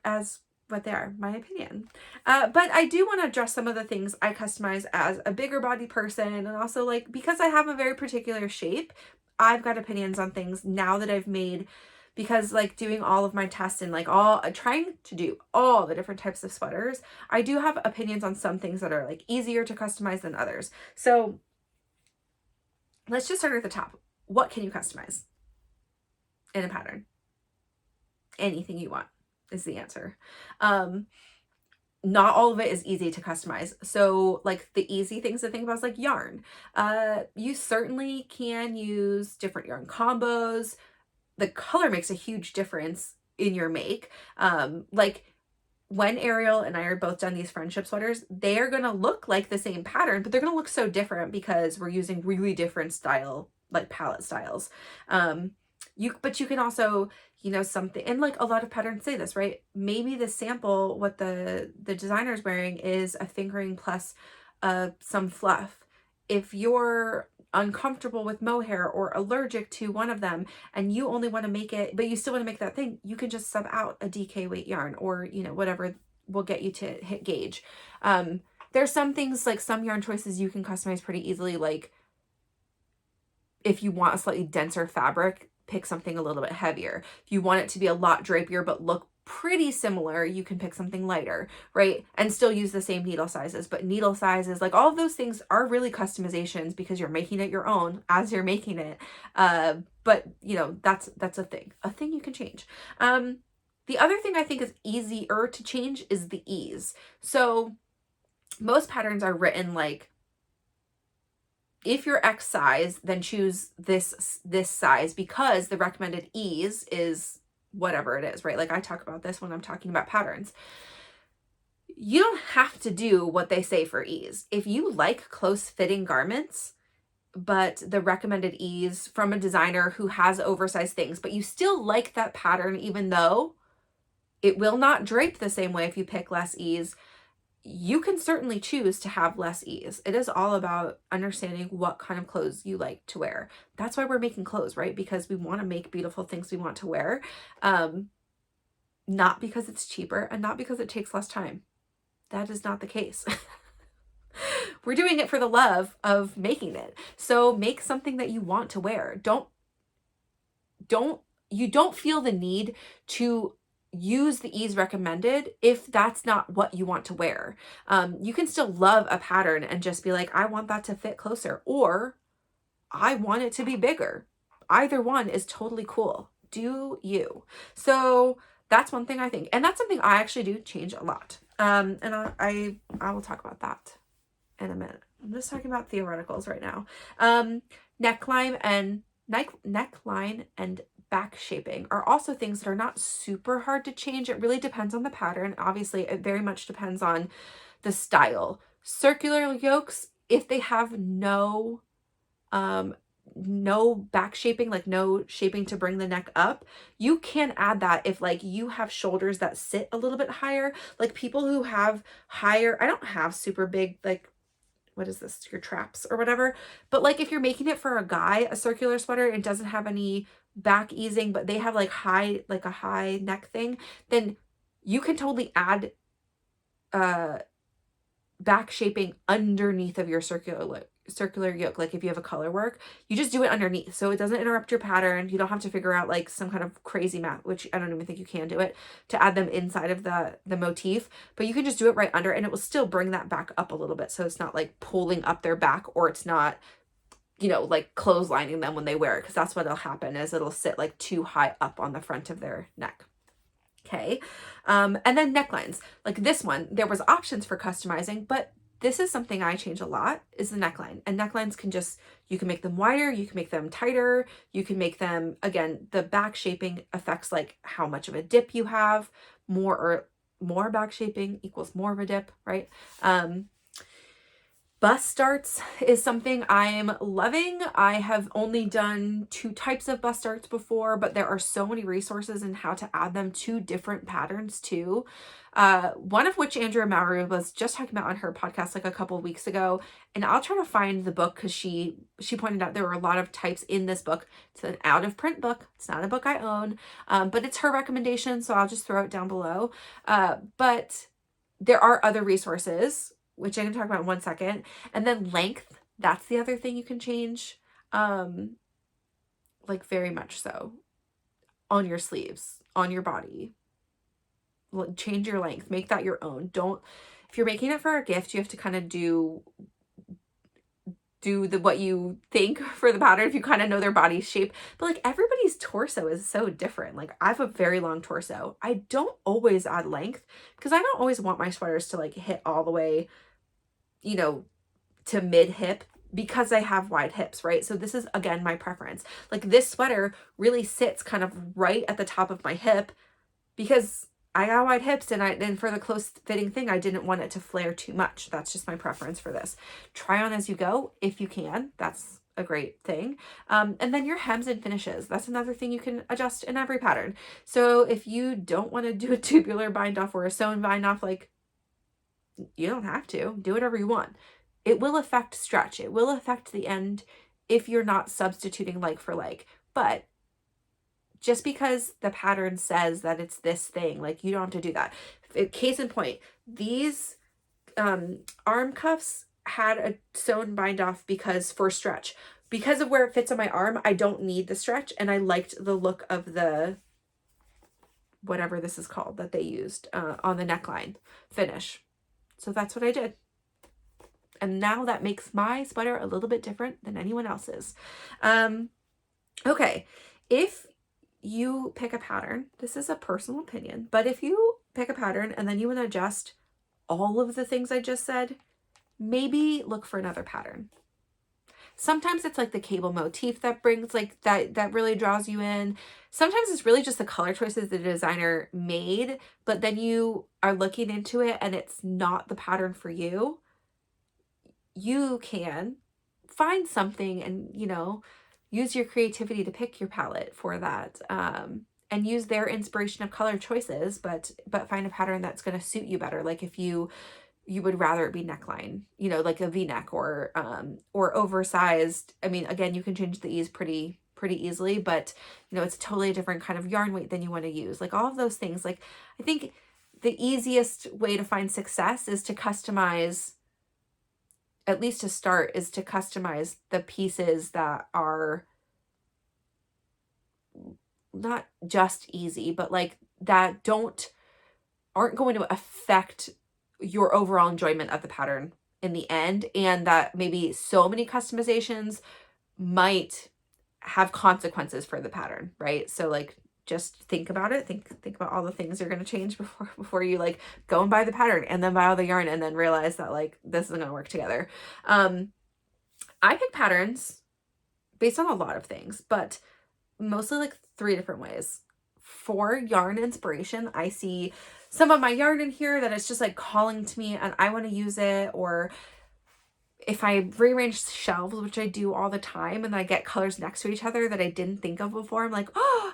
as what they are, my opinion. But I do want to address some of the things I customize as a bigger body person, and also like because I have a very particular shape, I've got opinions on things now that I've made, because like doing all of my tests and like trying to do all the different types of sweaters, I do have opinions on some things that are like easier to customize than others. So let's just start at the top. What can you customize in a pattern? Anything you want is the answer. Not all of it is easy to customize. So like the easy things to think about is like yarn. You certainly can use different yarn combos. The color makes a huge difference in your make. Like when Ariel and I are both done these friendship sweaters, they are going to look like the same pattern, but they're going to look so different because we're using really different style, like palette styles. But you can also, you know, something, and like a lot of patterns say this, right? Maybe the sample, what the designer's wearing is a fingering plus some fluff. If you're uncomfortable with mohair or allergic to one of them and you only want to make it, but you still want to make that thing, you can just sub out a DK weight yarn or, you know, whatever will get you to hit gauge. There's some things like some yarn choices you can customize pretty easily. Like if you want a slightly denser fabric, pick something a little bit heavier. If you want it to be a lot drapier but look pretty similar, you can pick something lighter, right? And still use the same needle sizes. But needle sizes, like all of those things are really customizations because you're making it your own as you're making it. But you know, that's a thing you can change. The other thing I think is easier to change is the ease. So most patterns are written like, if you're X size, then choose this size because the recommended ease is whatever it is, right? Like I talk about this when I'm talking about patterns. You don't have to do what they say for ease. If you like close fitting garments, but the recommended ease from a designer who has oversized things, but you still like that pattern, even though it will not drape the same way if you pick less ease, you can certainly choose to have less ease. It is all about understanding what kind of clothes you like to wear. That's why we're making clothes, right? Because we want to make beautiful things we want to wear. Not because it's cheaper and not because it takes less time. That is not the case. We're doing it for the love of making it. So make something that you want to wear. You don't feel the need to use the ease recommended if that's not what you want to wear. You can still love a pattern and just be like, I want that to fit closer, or I want it to be bigger. Either one is totally cool. Do you? So that's one thing I think, and that's something I actually do change a lot. And I will talk about that in a minute. I'm just talking about theoreticals right now. Neckline and back shaping are also things that are not super hard to change. It really depends on the pattern. Obviously, it very much depends on the style. Circular yokes, if they have no back shaping, like no shaping to bring the neck up, you can add that if like you have shoulders that sit a little bit higher. Like people who have higher, I don't have super big, like, what is this, your traps or whatever, but like if you're making it for a guy, a circular sweater, it doesn't have any back easing, but they have like a high neck thing, then you can totally add back shaping underneath of your circular yoke. Like if you have a color work, you just do it underneath so it doesn't interrupt your pattern. You don't have to figure out like some kind of crazy math, which I don't even think you can do it, to add them inside of the motif, but you can just do it right under and it will still bring that back up a little bit so it's not like pulling up their back, or it's not, you know, like clotheslining them when they wear it, because that's what'll happen is it'll sit like too high up on the front of their neck. Okay. And then necklines, like this one, there was options for customizing, but this is something I change a lot, is the neckline. And necklines can just, you can make them wider, you can make them tighter, you can make them, again, the back shaping affects like how much of a dip you have. More back shaping equals more of a dip, right? Bust starts is something I'm loving. I have only done 2 types of bust starts before, but there are so many resources in how to add them to different patterns too. One of which Andrea Mowry was just talking about on her podcast like a couple of weeks ago, and I'll try to find the book because she pointed out there were a lot of types in this book. It's an out of print book. It's not a book I own, but it's her recommendation, so I'll just throw it down below. But there are other resources, which I can talk about in 1 second. And then length, that's the other thing you can change. Like very much so. On your sleeves, on your body. Change your length, make that your own. If you're making it for a gift, you have to kind of do what you think for the pattern if you kind of know their body shape. But like everybody's torso is so different. Like I have a very long torso. I don't always add length because I don't always want my sweaters to like hit all the way, you know, to mid hip because I have wide hips, right? So this is again my preference. Like this sweater really sits kind of right at the top of my hip because I got wide hips, and for the close fitting thing, I didn't want it to flare too much. That's just my preference for this. Try on as you go if you can. That's a great thing. And then your hems and finishes. That's another thing you can adjust in every pattern. So if you don't want to do a tubular bind off or a sewn bind off, like you don't have to. Do whatever you want. It will affect stretch. It will affect the end if you're not substituting like for like. But just because the pattern says that it's this thing, like you don't have to do that. Case in point, these arm cuffs had a sewn bind off because for stretch. Because of where it fits on my arm, I don't need the stretch, and I liked the look of the whatever this is called that they used on the neckline finish. So that's what I did. And now that makes my sweater a little bit different than anyone else's. Okay, if you pick a pattern, this is a personal opinion, but if you pick a pattern and then you want to adjust all of the things I just said, maybe look for another pattern. Sometimes it's like the cable motif that brings like that really draws you in. Sometimes it's really just the color choices the designer made, but then you are looking into it and it's not the pattern for you. You can find something and, you know, use your creativity to pick your palette for that, and use their inspiration of color choices, but find a pattern that's going to suit you better. Like if you would rather it be neckline, you know, like a V-neck or oversized. I mean, again, you can change the ease pretty easily, but you know, it's totally a different kind of yarn weight than you want to use. Like all of those things. Like I think the easiest way to find success is to customize, at least to start, is to customize the pieces that are not just easy, but like that aren't going to affect your overall enjoyment of the pattern in the end, and that maybe so many customizations might have consequences for the pattern, right? So like just think about it. Think about all the things you're going to change before you like go and buy the pattern and then buy all the yarn and then realize that like this isn't going to work together. I pick patterns based on a lot of things, but mostly like 3 different ways. For yarn inspiration, I see some of my yarn in here that it's just like calling to me and I want to use it. Or if I rearrange shelves, which I do all the time, and I get colors next to each other that I didn't think of before, I'm like, oh,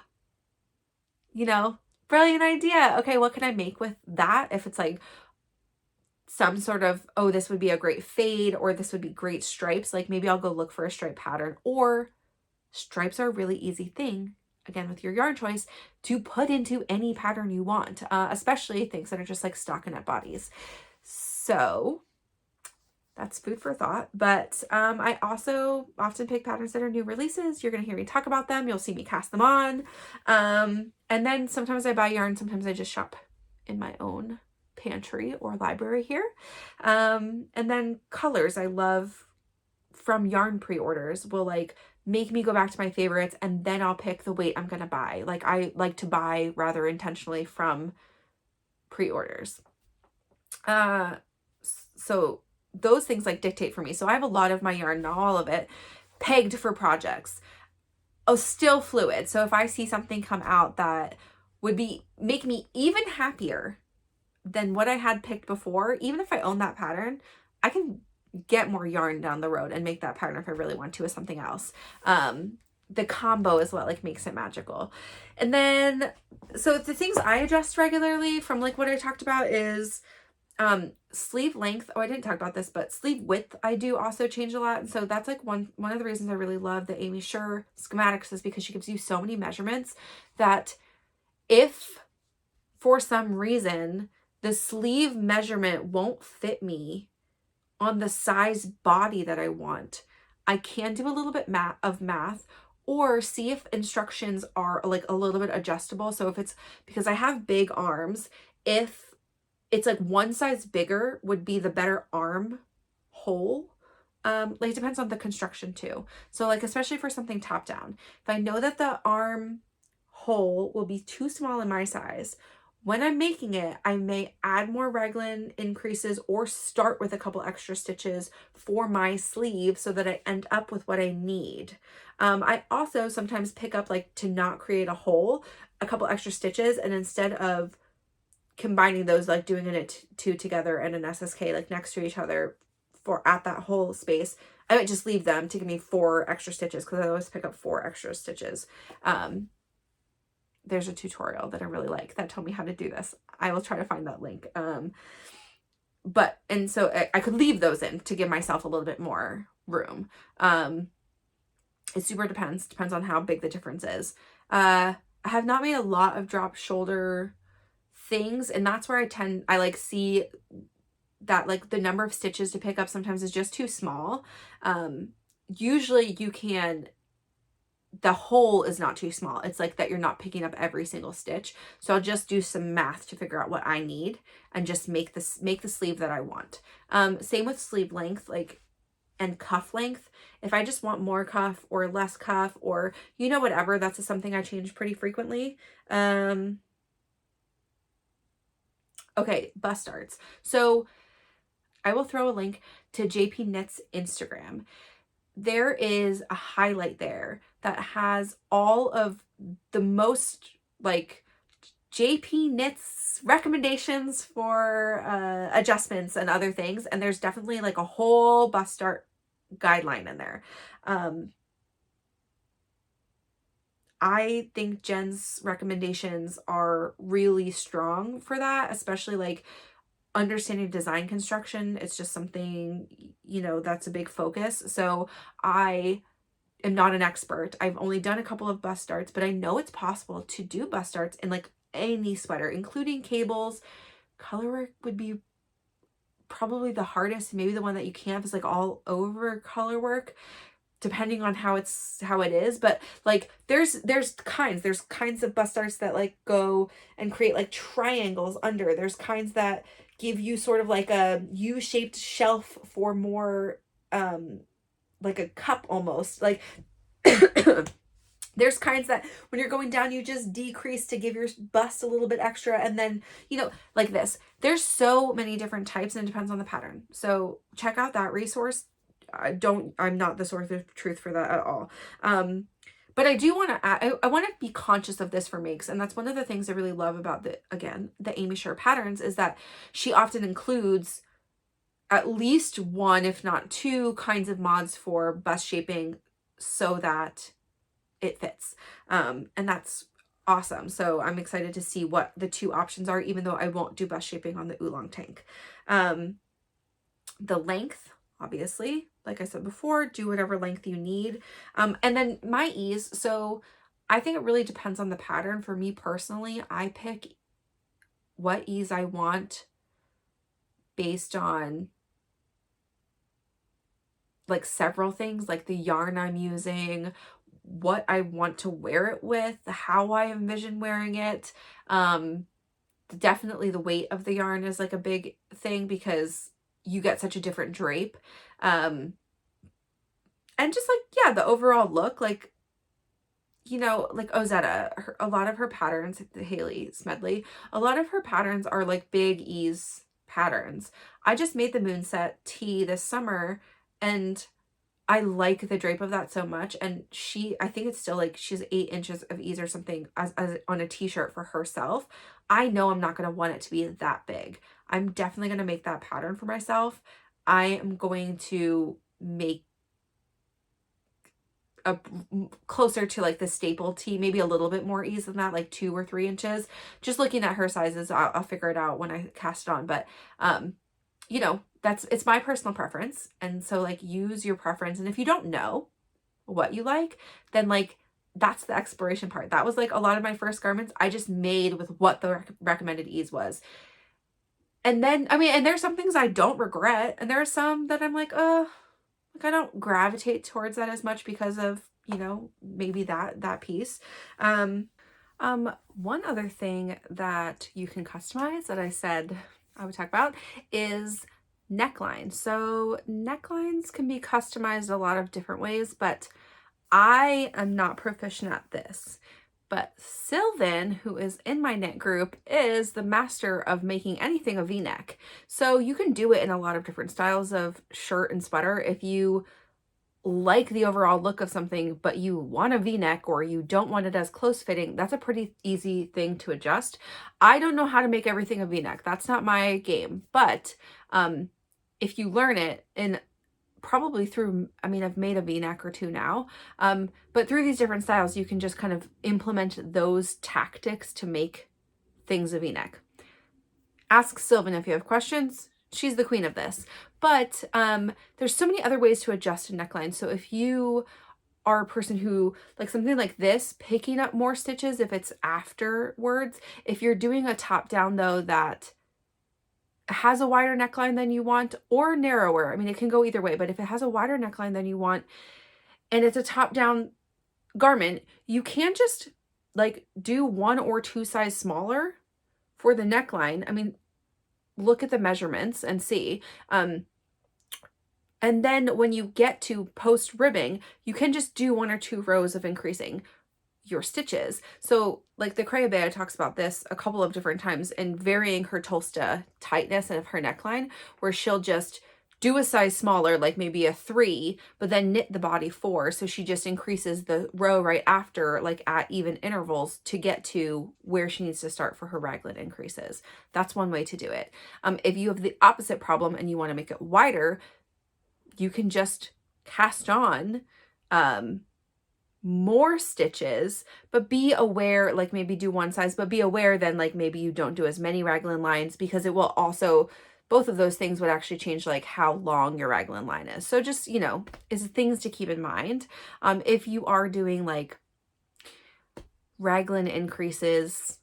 you know, brilliant idea. Okay, what can I make with that? If it's like some sort of, oh, this would be a great fade, or this would be great stripes, like maybe I'll go look for a stripe pattern. Or stripes are a really easy thing, again, with your yarn choice, to put into any pattern you want, especially things that are just like stockinette bodies. So that's food for thought. But I also often pick patterns that are new releases. You're going to hear me talk about them. You'll see me cast them on. And then sometimes I buy yarn. Sometimes I just shop in my own pantry or library here. And then colors I love from yarn pre-orders will like make me go back to my favorites, and then I'll pick the weight I'm going to buy. Like I like to buy rather intentionally from pre-orders. So those things like dictate for me. So I have a lot of my yarn, not all of it, pegged for projects. Oh, still fluid. So if I see something come out that would make me even happier than what I had picked before, even if I own that pattern, I can get more yarn down the road and make that pattern if I really want to with something else. The combo is what like makes it magical. And then, so the things I adjust regularly from like what I talked about is sleeve length. Oh, I didn't talk about this, but sleeve width I do also change a lot. And so that's like one of the reasons I really love the Aimee Sher schematics, is because she gives you so many measurements that if for some reason the sleeve measurement won't fit me on the size body that I want, I can do a little bit of math, or see if instructions are like a little bit adjustable. So if it's, because I have big arms, if it's like one size bigger would be the better arm hole. Like it depends on the construction too. So like, especially for something top down, if I know that the arm hole will be too small in my size, when I'm making it, I may add more raglan increases or start with a couple extra stitches for my sleeve so that I end up with what I need. I also sometimes pick up, like, to not create a hole, a couple extra stitches, and instead of combining those, like doing a two together and an SSK like next to each other for at that whole space, I might just leave them to give me 4 extra stitches, because I always pick up 4 extra stitches. There's a tutorial that I really like that told me how to do this. I will try to find that link. But, and so I could leave those in to give myself a little bit more room. It super depends on how big the difference is. I have not made a lot of drop shoulder things, and that's where I like see that like the number of stitches to pick up sometimes is just too small. Usually you can, the hole is not too small. It's like that you're not picking up every single stitch. So I'll just do some math to figure out what I need and just make the sleeve that I want. Same with sleeve length, like, and cuff length. If I just want more cuff or less cuff, or, you know, whatever, that's something I change pretty frequently. Okay, bust darts. So I will throw a link to JP Knits Instagram. There is a highlight there that has all of the most like JP Knits recommendations for adjustments and other things. And there's definitely like a whole bust dart guideline in there. I think Jen's recommendations are really strong for that, especially like understanding design construction. It's just something, you know, that's a big focus. So I am not an expert. I've only done a couple of bust darts, but I know it's possible to do bust darts in like any sweater, including cables. Colorwork would be probably the hardest. Maybe the one that you can't is like all over colorwork, depending on how it is. But like there's kinds of bust darts that like go and create like triangles under. There's kinds that give you sort of like a U-shaped shelf for more like a cup almost. Like there's kinds that when you're going down, you just decrease to give your bust a little bit extra. And then, you know, like this. There's so many different types, and it depends on the pattern. So check out that resource. I'm not the source of truth for that at all. But I do want to add, I want to be conscious of this for makes. And that's one of the things I really love about the Aimee Sher patterns, is that she often includes at least one, if not 2 kinds of mods for bust shaping so that it fits. And that's awesome. So I'm excited to see what the 2 options are, even though I won't do bust shaping on the Oolong tank. The length, obviously, like I said before, do whatever length you need. And then my ease. So I think it really depends on the pattern. For me personally, I pick what ease I want based on like several things, like the yarn I'm using, what I want to wear it with, how I envision wearing it. Definitely the weight of the yarn is like a big thing, because you get such a different drape. And just like, yeah, the overall look, like, you know, like Ozetta, a lot of her patterns, Haley Smedley, a lot of her patterns are like big ease patterns. I just made the Moonset tee this summer, and I like the drape of that so much. And I think it's still like, she's 8 inches of ease or something as on a t-shirt for herself. I know I'm not going to want it to be that big. I'm definitely going to make that pattern for myself. I am going to make a closer to like the staple tee, maybe a little bit more ease than that, like 2 or 3 inches. Just looking at her sizes, I'll figure it out when I cast it on. But, you know, it's my personal preference. And so like use your preference. And if you don't know what you like, then like that's the exploration part. That was like a lot of my first garments I just made with what the recommended ease was. And then, I mean, and there's some things I don't regret. And there are some that I'm like, like I don't gravitate towards that as much because of, you know, maybe that piece. One other thing that you can customize that I said I would talk about is neckline. So necklines can be customized a lot of different ways, but I am not proficient at this. But Sylvan, who is in my knit group, is the master of making anything a V-neck. So you can do it in a lot of different styles of shirt and sweater. If you like the overall look of something, but you want a V-neck or you don't want it as close fitting, that's a pretty easy thing to adjust. I don't know how to make everything a V-neck. That's not my game. But if you learn it, and probably through, I mean, I've made a V-neck or 2 now, but through these different styles, you can just kind of implement those tactics to make things a V-neck. Ask Sylvan if you have questions. She's the queen of this. But there's so many other ways to adjust a neckline. So if you are a person who, like something like this, picking up more stitches if it's afterwards, if you're doing a top down though that has a wider neckline than you want or narrower, I mean, it can go either way, but if it has a wider neckline than you want and it's a top down garment, you can just like do 1 or 2 size smaller for the neckline. I mean, look at the measurements and see. And then when you get to post ribbing, you can just do 1 or 2 rows of increasing your stitches. So like the Crayabea talks about this a couple of different times and varying her Tolsta tightness of her neckline, where she'll just do a size smaller, like maybe a 3, but then knit the body 4. So she just increases the row right after, like at even intervals, to get to where she needs to start for her raglan increases. That's one way to do it. If you have the opposite problem and you want to make it wider, you can just cast on more stitches, but be aware, like maybe do 1 size, but be aware then like maybe you don't do as many raglan lines, because it will also, both of those things would actually change like how long your raglan line is. So just, you know, is things to keep in mind. If you are doing like raglan increases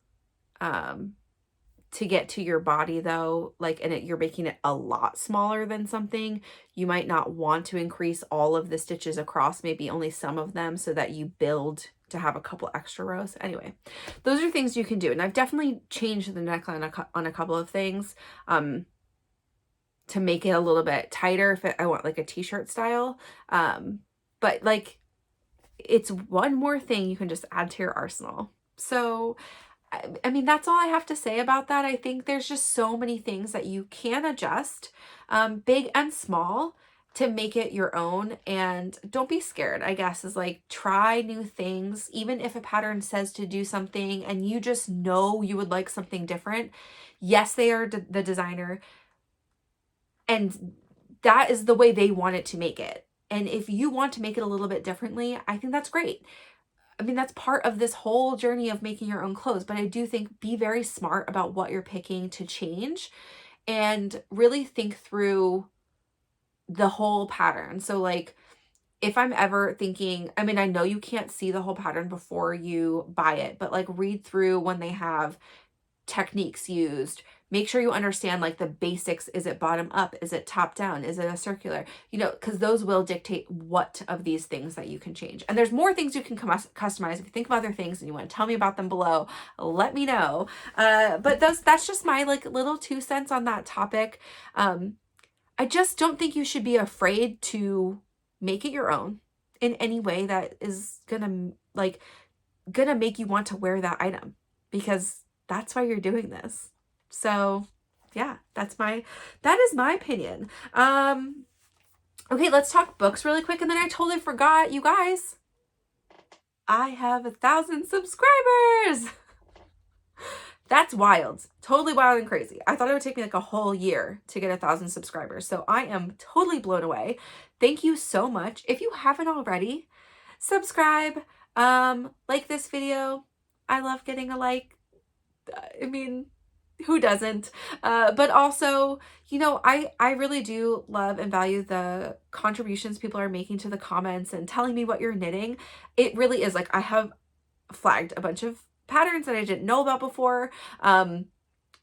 to get to your body though, like, and you're making it a lot smaller than something, you might not want to increase all of the stitches across, maybe only some of them, so that you build to have a couple extra rows. Anyway, those are things you can do. And I've definitely changed the neckline on a couple of things to make it a little bit tighter if I want like a t-shirt style. But like, it's one more thing you can just add to your arsenal. So I mean, that's all I have to say about that. I think there's just so many things that you can adjust, big and small, to make it your own. And don't be scared, I guess, is like, try new things. Even if a pattern says to do something and you just know you would like something different. Yes, they are the designer, and that is the way they wanted to make it. And if you want to make it a little bit differently, I think that's great. I mean, that's part of this whole journey of making your own clothes, but I do think be very smart about what you're picking to change and really think through the whole pattern. So like, if I'm ever thinking, I mean, I know you can't see the whole pattern before you buy it, but like read through when they have techniques used. Make sure you understand like the basics. Is it bottom up? Is it top down? Is it a circular? You know, because those will dictate what of these things that you can change. And there's more things you can customize. If you think of other things and you want to tell me about them below, let me know. But that's just my like little 2 cents on that topic. I just don't think you should be afraid to make it your own in any way that is gonna make you want to wear that item, because that's why you're doing this. So yeah, that is my opinion. Okay, let's talk books really quick. And then I totally forgot, you guys, I have 1,000 subscribers. That's wild. Totally wild and crazy. I thought it would take me like a whole year to get 1,000 subscribers. So I am totally blown away. Thank you so much. If you haven't already, subscribe, like this video. I love getting a like. I mean, who doesn't? But also, you know, I really do love and value the contributions people are making to the comments and telling me what you're knitting. It really is like, I have flagged a bunch of patterns that I didn't know about before.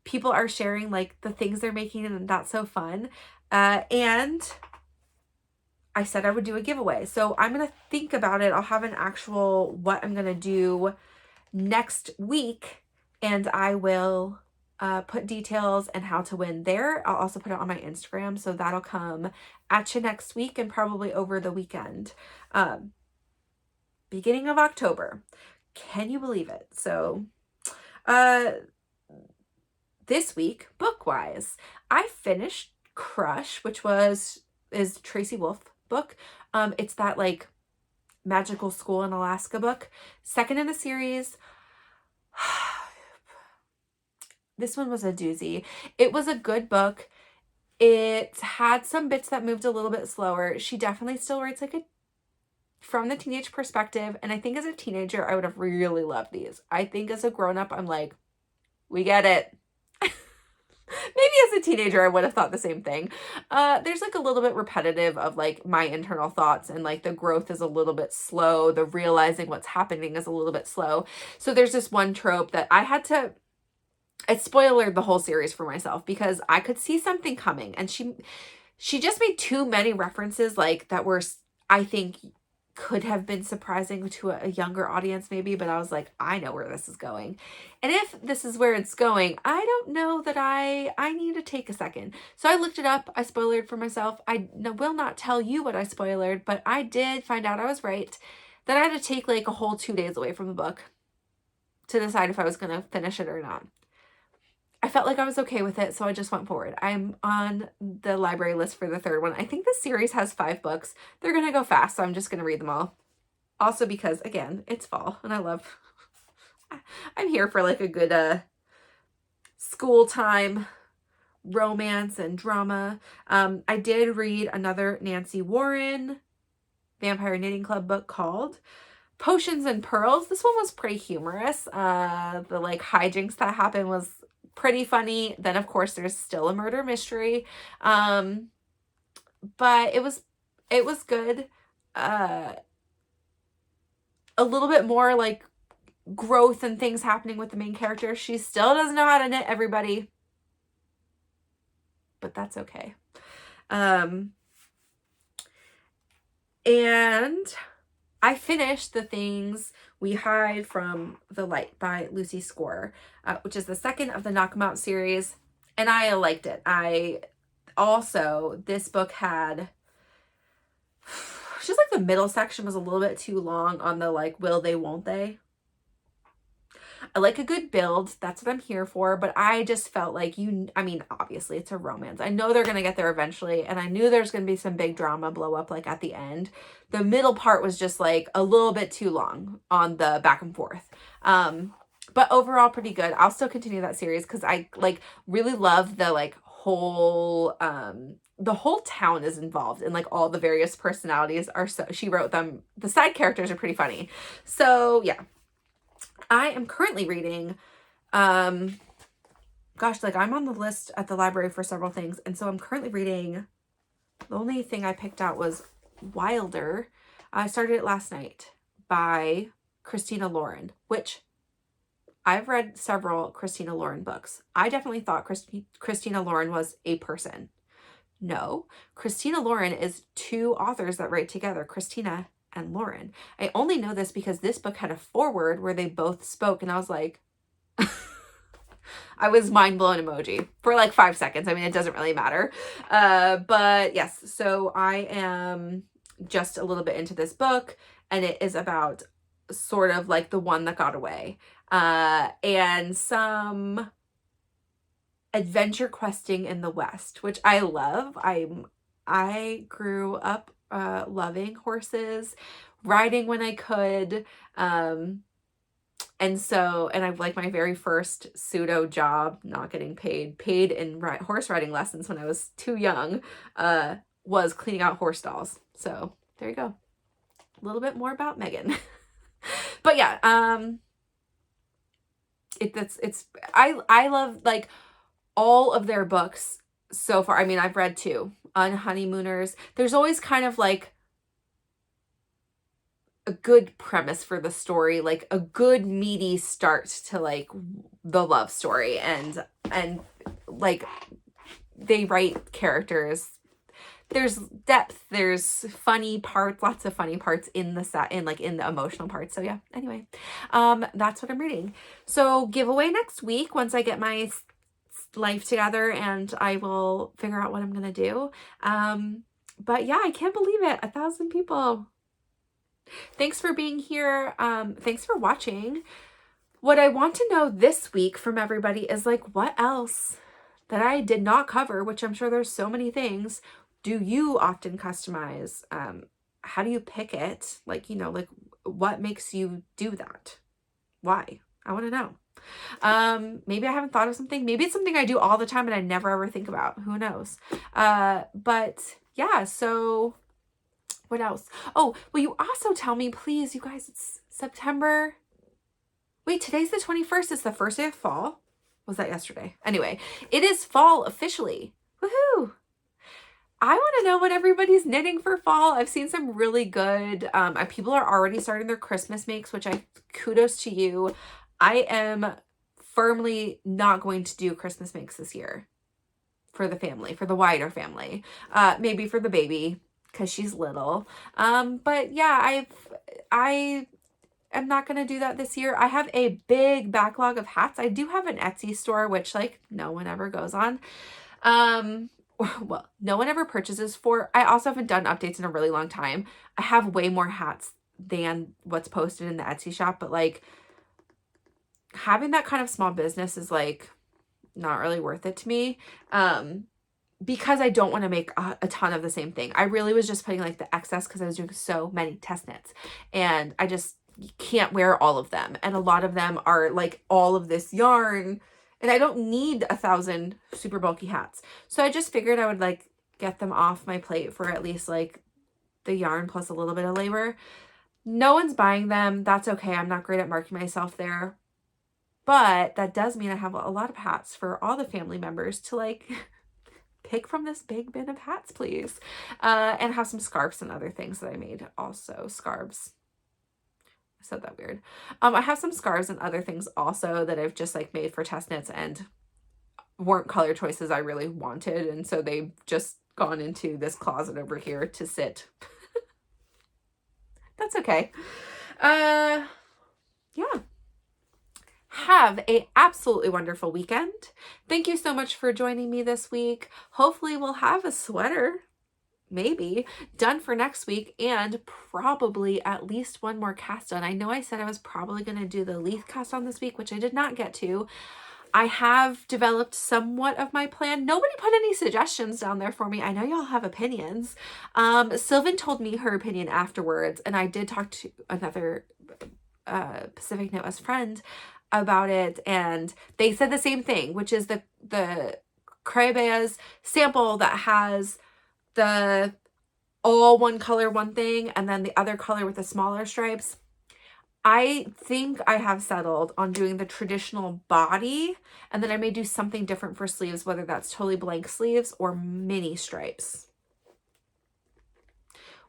People are sharing like the things they're making, and that's so fun. And I said I would do a giveaway. So I'm going to think about it. I'll have an actual what I'm going to do next week, and I will put details and how to win there. I'll also put it on my Instagram, so that'll come at you next week and probably over the weekend. Beginning of October. Can you believe it? So this week, book-wise, I finished Crush, which is Tracy Wolff book. It's that like magical school in Alaska book. Second in the series. This one was a doozy. It was a good book. It had some bits that moved a little bit slower. She definitely still writes like from the teenage perspective. And I think as a teenager, I would have really loved these. I think as a grown-up, I'm like, we get it. Maybe as a teenager, I would have thought the same thing. There's like a little bit repetitive of like my internal thoughts, and like the growth is a little bit slow. The realizing what's happening is a little bit slow. So there's this one trope that it spoilered the whole series for myself because I could see something coming, and she just made too many references like that were, I think, could have been surprising to a younger audience maybe, but I was like, I know where this is going. And if this is where it's going, I don't know that I need to take a second. So I looked it up. I spoilered for myself. I will not tell you what I spoilered, but I did find out I was right, that I had to take like a whole 2 days away from the book to decide if I was going to finish it or not. I felt like I was okay with it, so I just went forward. I'm on the library list for the third one. I think the series has 5 books. They're going to go fast, so I'm just going to read them all. Also because, again, it's fall, and I'm here for like a good school time romance and drama. I did read another Nancy Warren Vampire Knitting Club book called Potions and Purls. This one was pretty humorous. The like hijinks that happened was pretty funny. Then of course there's still a murder mystery. But it was good. A little bit more like growth and things happening with the main character. She still doesn't know how to knit, everybody. But that's okay. And I finished The Things We Hide from the Light by Lucy Score, which is the second of the Knock 'em Out series, and I liked it. This book had, just like the middle section was a little bit too long on the like, will they, won't they? I like a good build. That's what I'm here for. But I just felt like I mean, obviously it's a romance. I know they're going to get there eventually. And I knew there's going to be some big drama blow up like at the end. The middle part was just like a little bit too long on the back and forth. But overall pretty good. I'll still continue that series because I like really love the like whole, the whole town is involved in like all the various personalities are she wrote them. The side characters are pretty funny. So yeah. I am currently reading, gosh, like I'm on the list at the library for several things. And so I'm currently reading, the only thing I picked out was Wilder. I started it last night by Christina Lauren, which I've read several Christina Lauren books. I definitely thought Christina Lauren was a person. No, Christina Lauren is 2 authors that write together, Christina and Lauren. I only know this because this book had a foreword where they both spoke, and I was like, I was mind blown emoji for like 5 seconds. I mean, it doesn't really matter. But yes, so I am just a little bit into this book, and it is about sort of like the one that got away, and some adventure questing in the West, which I love. I grew up loving horses, riding when I could. And so, and I've like my very first pseudo job, not getting paid in horse riding lessons when I was too young, was cleaning out horse stalls. So there you go. A little bit more about Megan. But yeah, I love like all of their books so far. I mean, I've read 2 on Honeymooners. There's always kind of like a good premise for the story, like a good meaty start to like the love story, and like they write characters. There's depth, there's funny parts, lots of funny parts in the set, in the emotional parts. So yeah, anyway, that's what I'm reading. So giveaway next week once I get my life together, and I will figure out what I'm gonna do. But yeah, I can't believe it. 1,000 people. Thanks for being here. Thanks for watching. What I want to know this week from everybody is like, what else that I did not cover, which I'm sure there's so many things, do you often customize? How do you pick it? Like, you know, like what makes you do that? Why? I want to know. Maybe I haven't thought of something. Maybe it's something I do all the time and I never ever think about. Who knows? But yeah, so what else? Oh, will you also tell me, please, you guys, it's September. Wait, today's the 21st. It's the first day of fall. Was that yesterday? Anyway, it is fall officially. Woohoo! I want to know what everybody's knitting for fall. I've seen some really good, people are already starting their Christmas makes, which kudos to you. I am firmly not going to do Christmas makes this year for the family, for the wider family. Maybe for the baby, because she's little. But yeah, I am not going to do that this year. I have a big backlog of hats. I do have an Etsy store, which like no one ever goes on. Well, no one ever purchases for. I also haven't done updates in a really long time. I have way more hats than what's posted in the Etsy shop, but like having that kind of small business is like not really worth it to me. Because I don't want to make a ton of the same thing. I really was just putting like the excess because I was doing so many test knits, and I just can't wear all of them. And a lot of them are like all of this yarn, and I don't need 1,000 super bulky hats. So I just figured I would like get them off my plate for at least like the yarn plus a little bit of labor. No one's buying them. That's okay. I'm not great at marking myself there. But that does mean I have a lot of hats for all the family members to like pick from this big bin of hats, please. And have some scarves and other things that I made also. Scarves. I said that weird. I have some scarves and other things also that I've just like made for test knits and weren't color choices I really wanted. And so they've just gone into this closet over here to sit. That's okay. Yeah. Have a absolutely wonderful weekend. Thank you so much for joining me this week. Hopefully we'll have a sweater, maybe, done for next week, and probably at least one more cast on. I know I said I was probably going to do the Leith cast on this week, which I did not get to. I have developed somewhat of my plan. Nobody put any suggestions down there for me. I know y'all have opinions. Sylvan told me her opinion afterwards, and I did talk to another Pacific Knitwest friend about it, and they said the same thing, which is the Crayobea's sample that has the all one color one thing and then the other color with the smaller stripes. I think I have settled on doing the traditional body, and then I may do something different for sleeves, whether that's totally blank sleeves or mini stripes.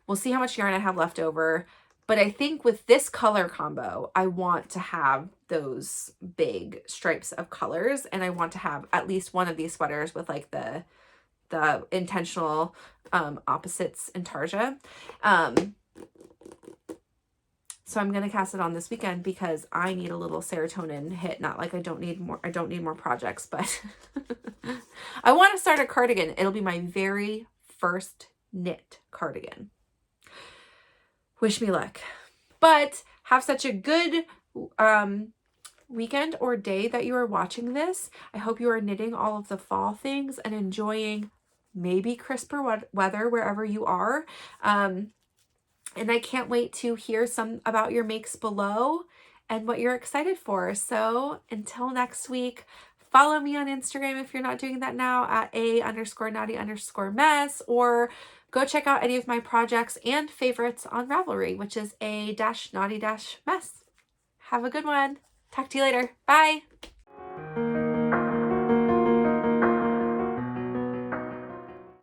We'll see how much yarn I have left over. But I think with this color combo, I want to have those big stripes of colors, and I want to have at least one of these sweaters with like the intentional opposites intarsia. So I'm going to cast it on this weekend because I need a little serotonin hit. Not like I don't need more projects, but I want to start a cardigan. It'll be my very first knit cardigan. Wish me luck. But have such a good weekend or day that you are watching this. I hope you are knitting all of the fall things and enjoying maybe crisper weather wherever you are. And I can't wait to hear some about your makes below. and what you're excited for. So until next week, follow me on Instagram if you're not doing that now at a_naughty_mess, or go check out any of my projects and favorites on Ravelry, which is a-naughty-mess. Have a good one. Talk to you later. Bye.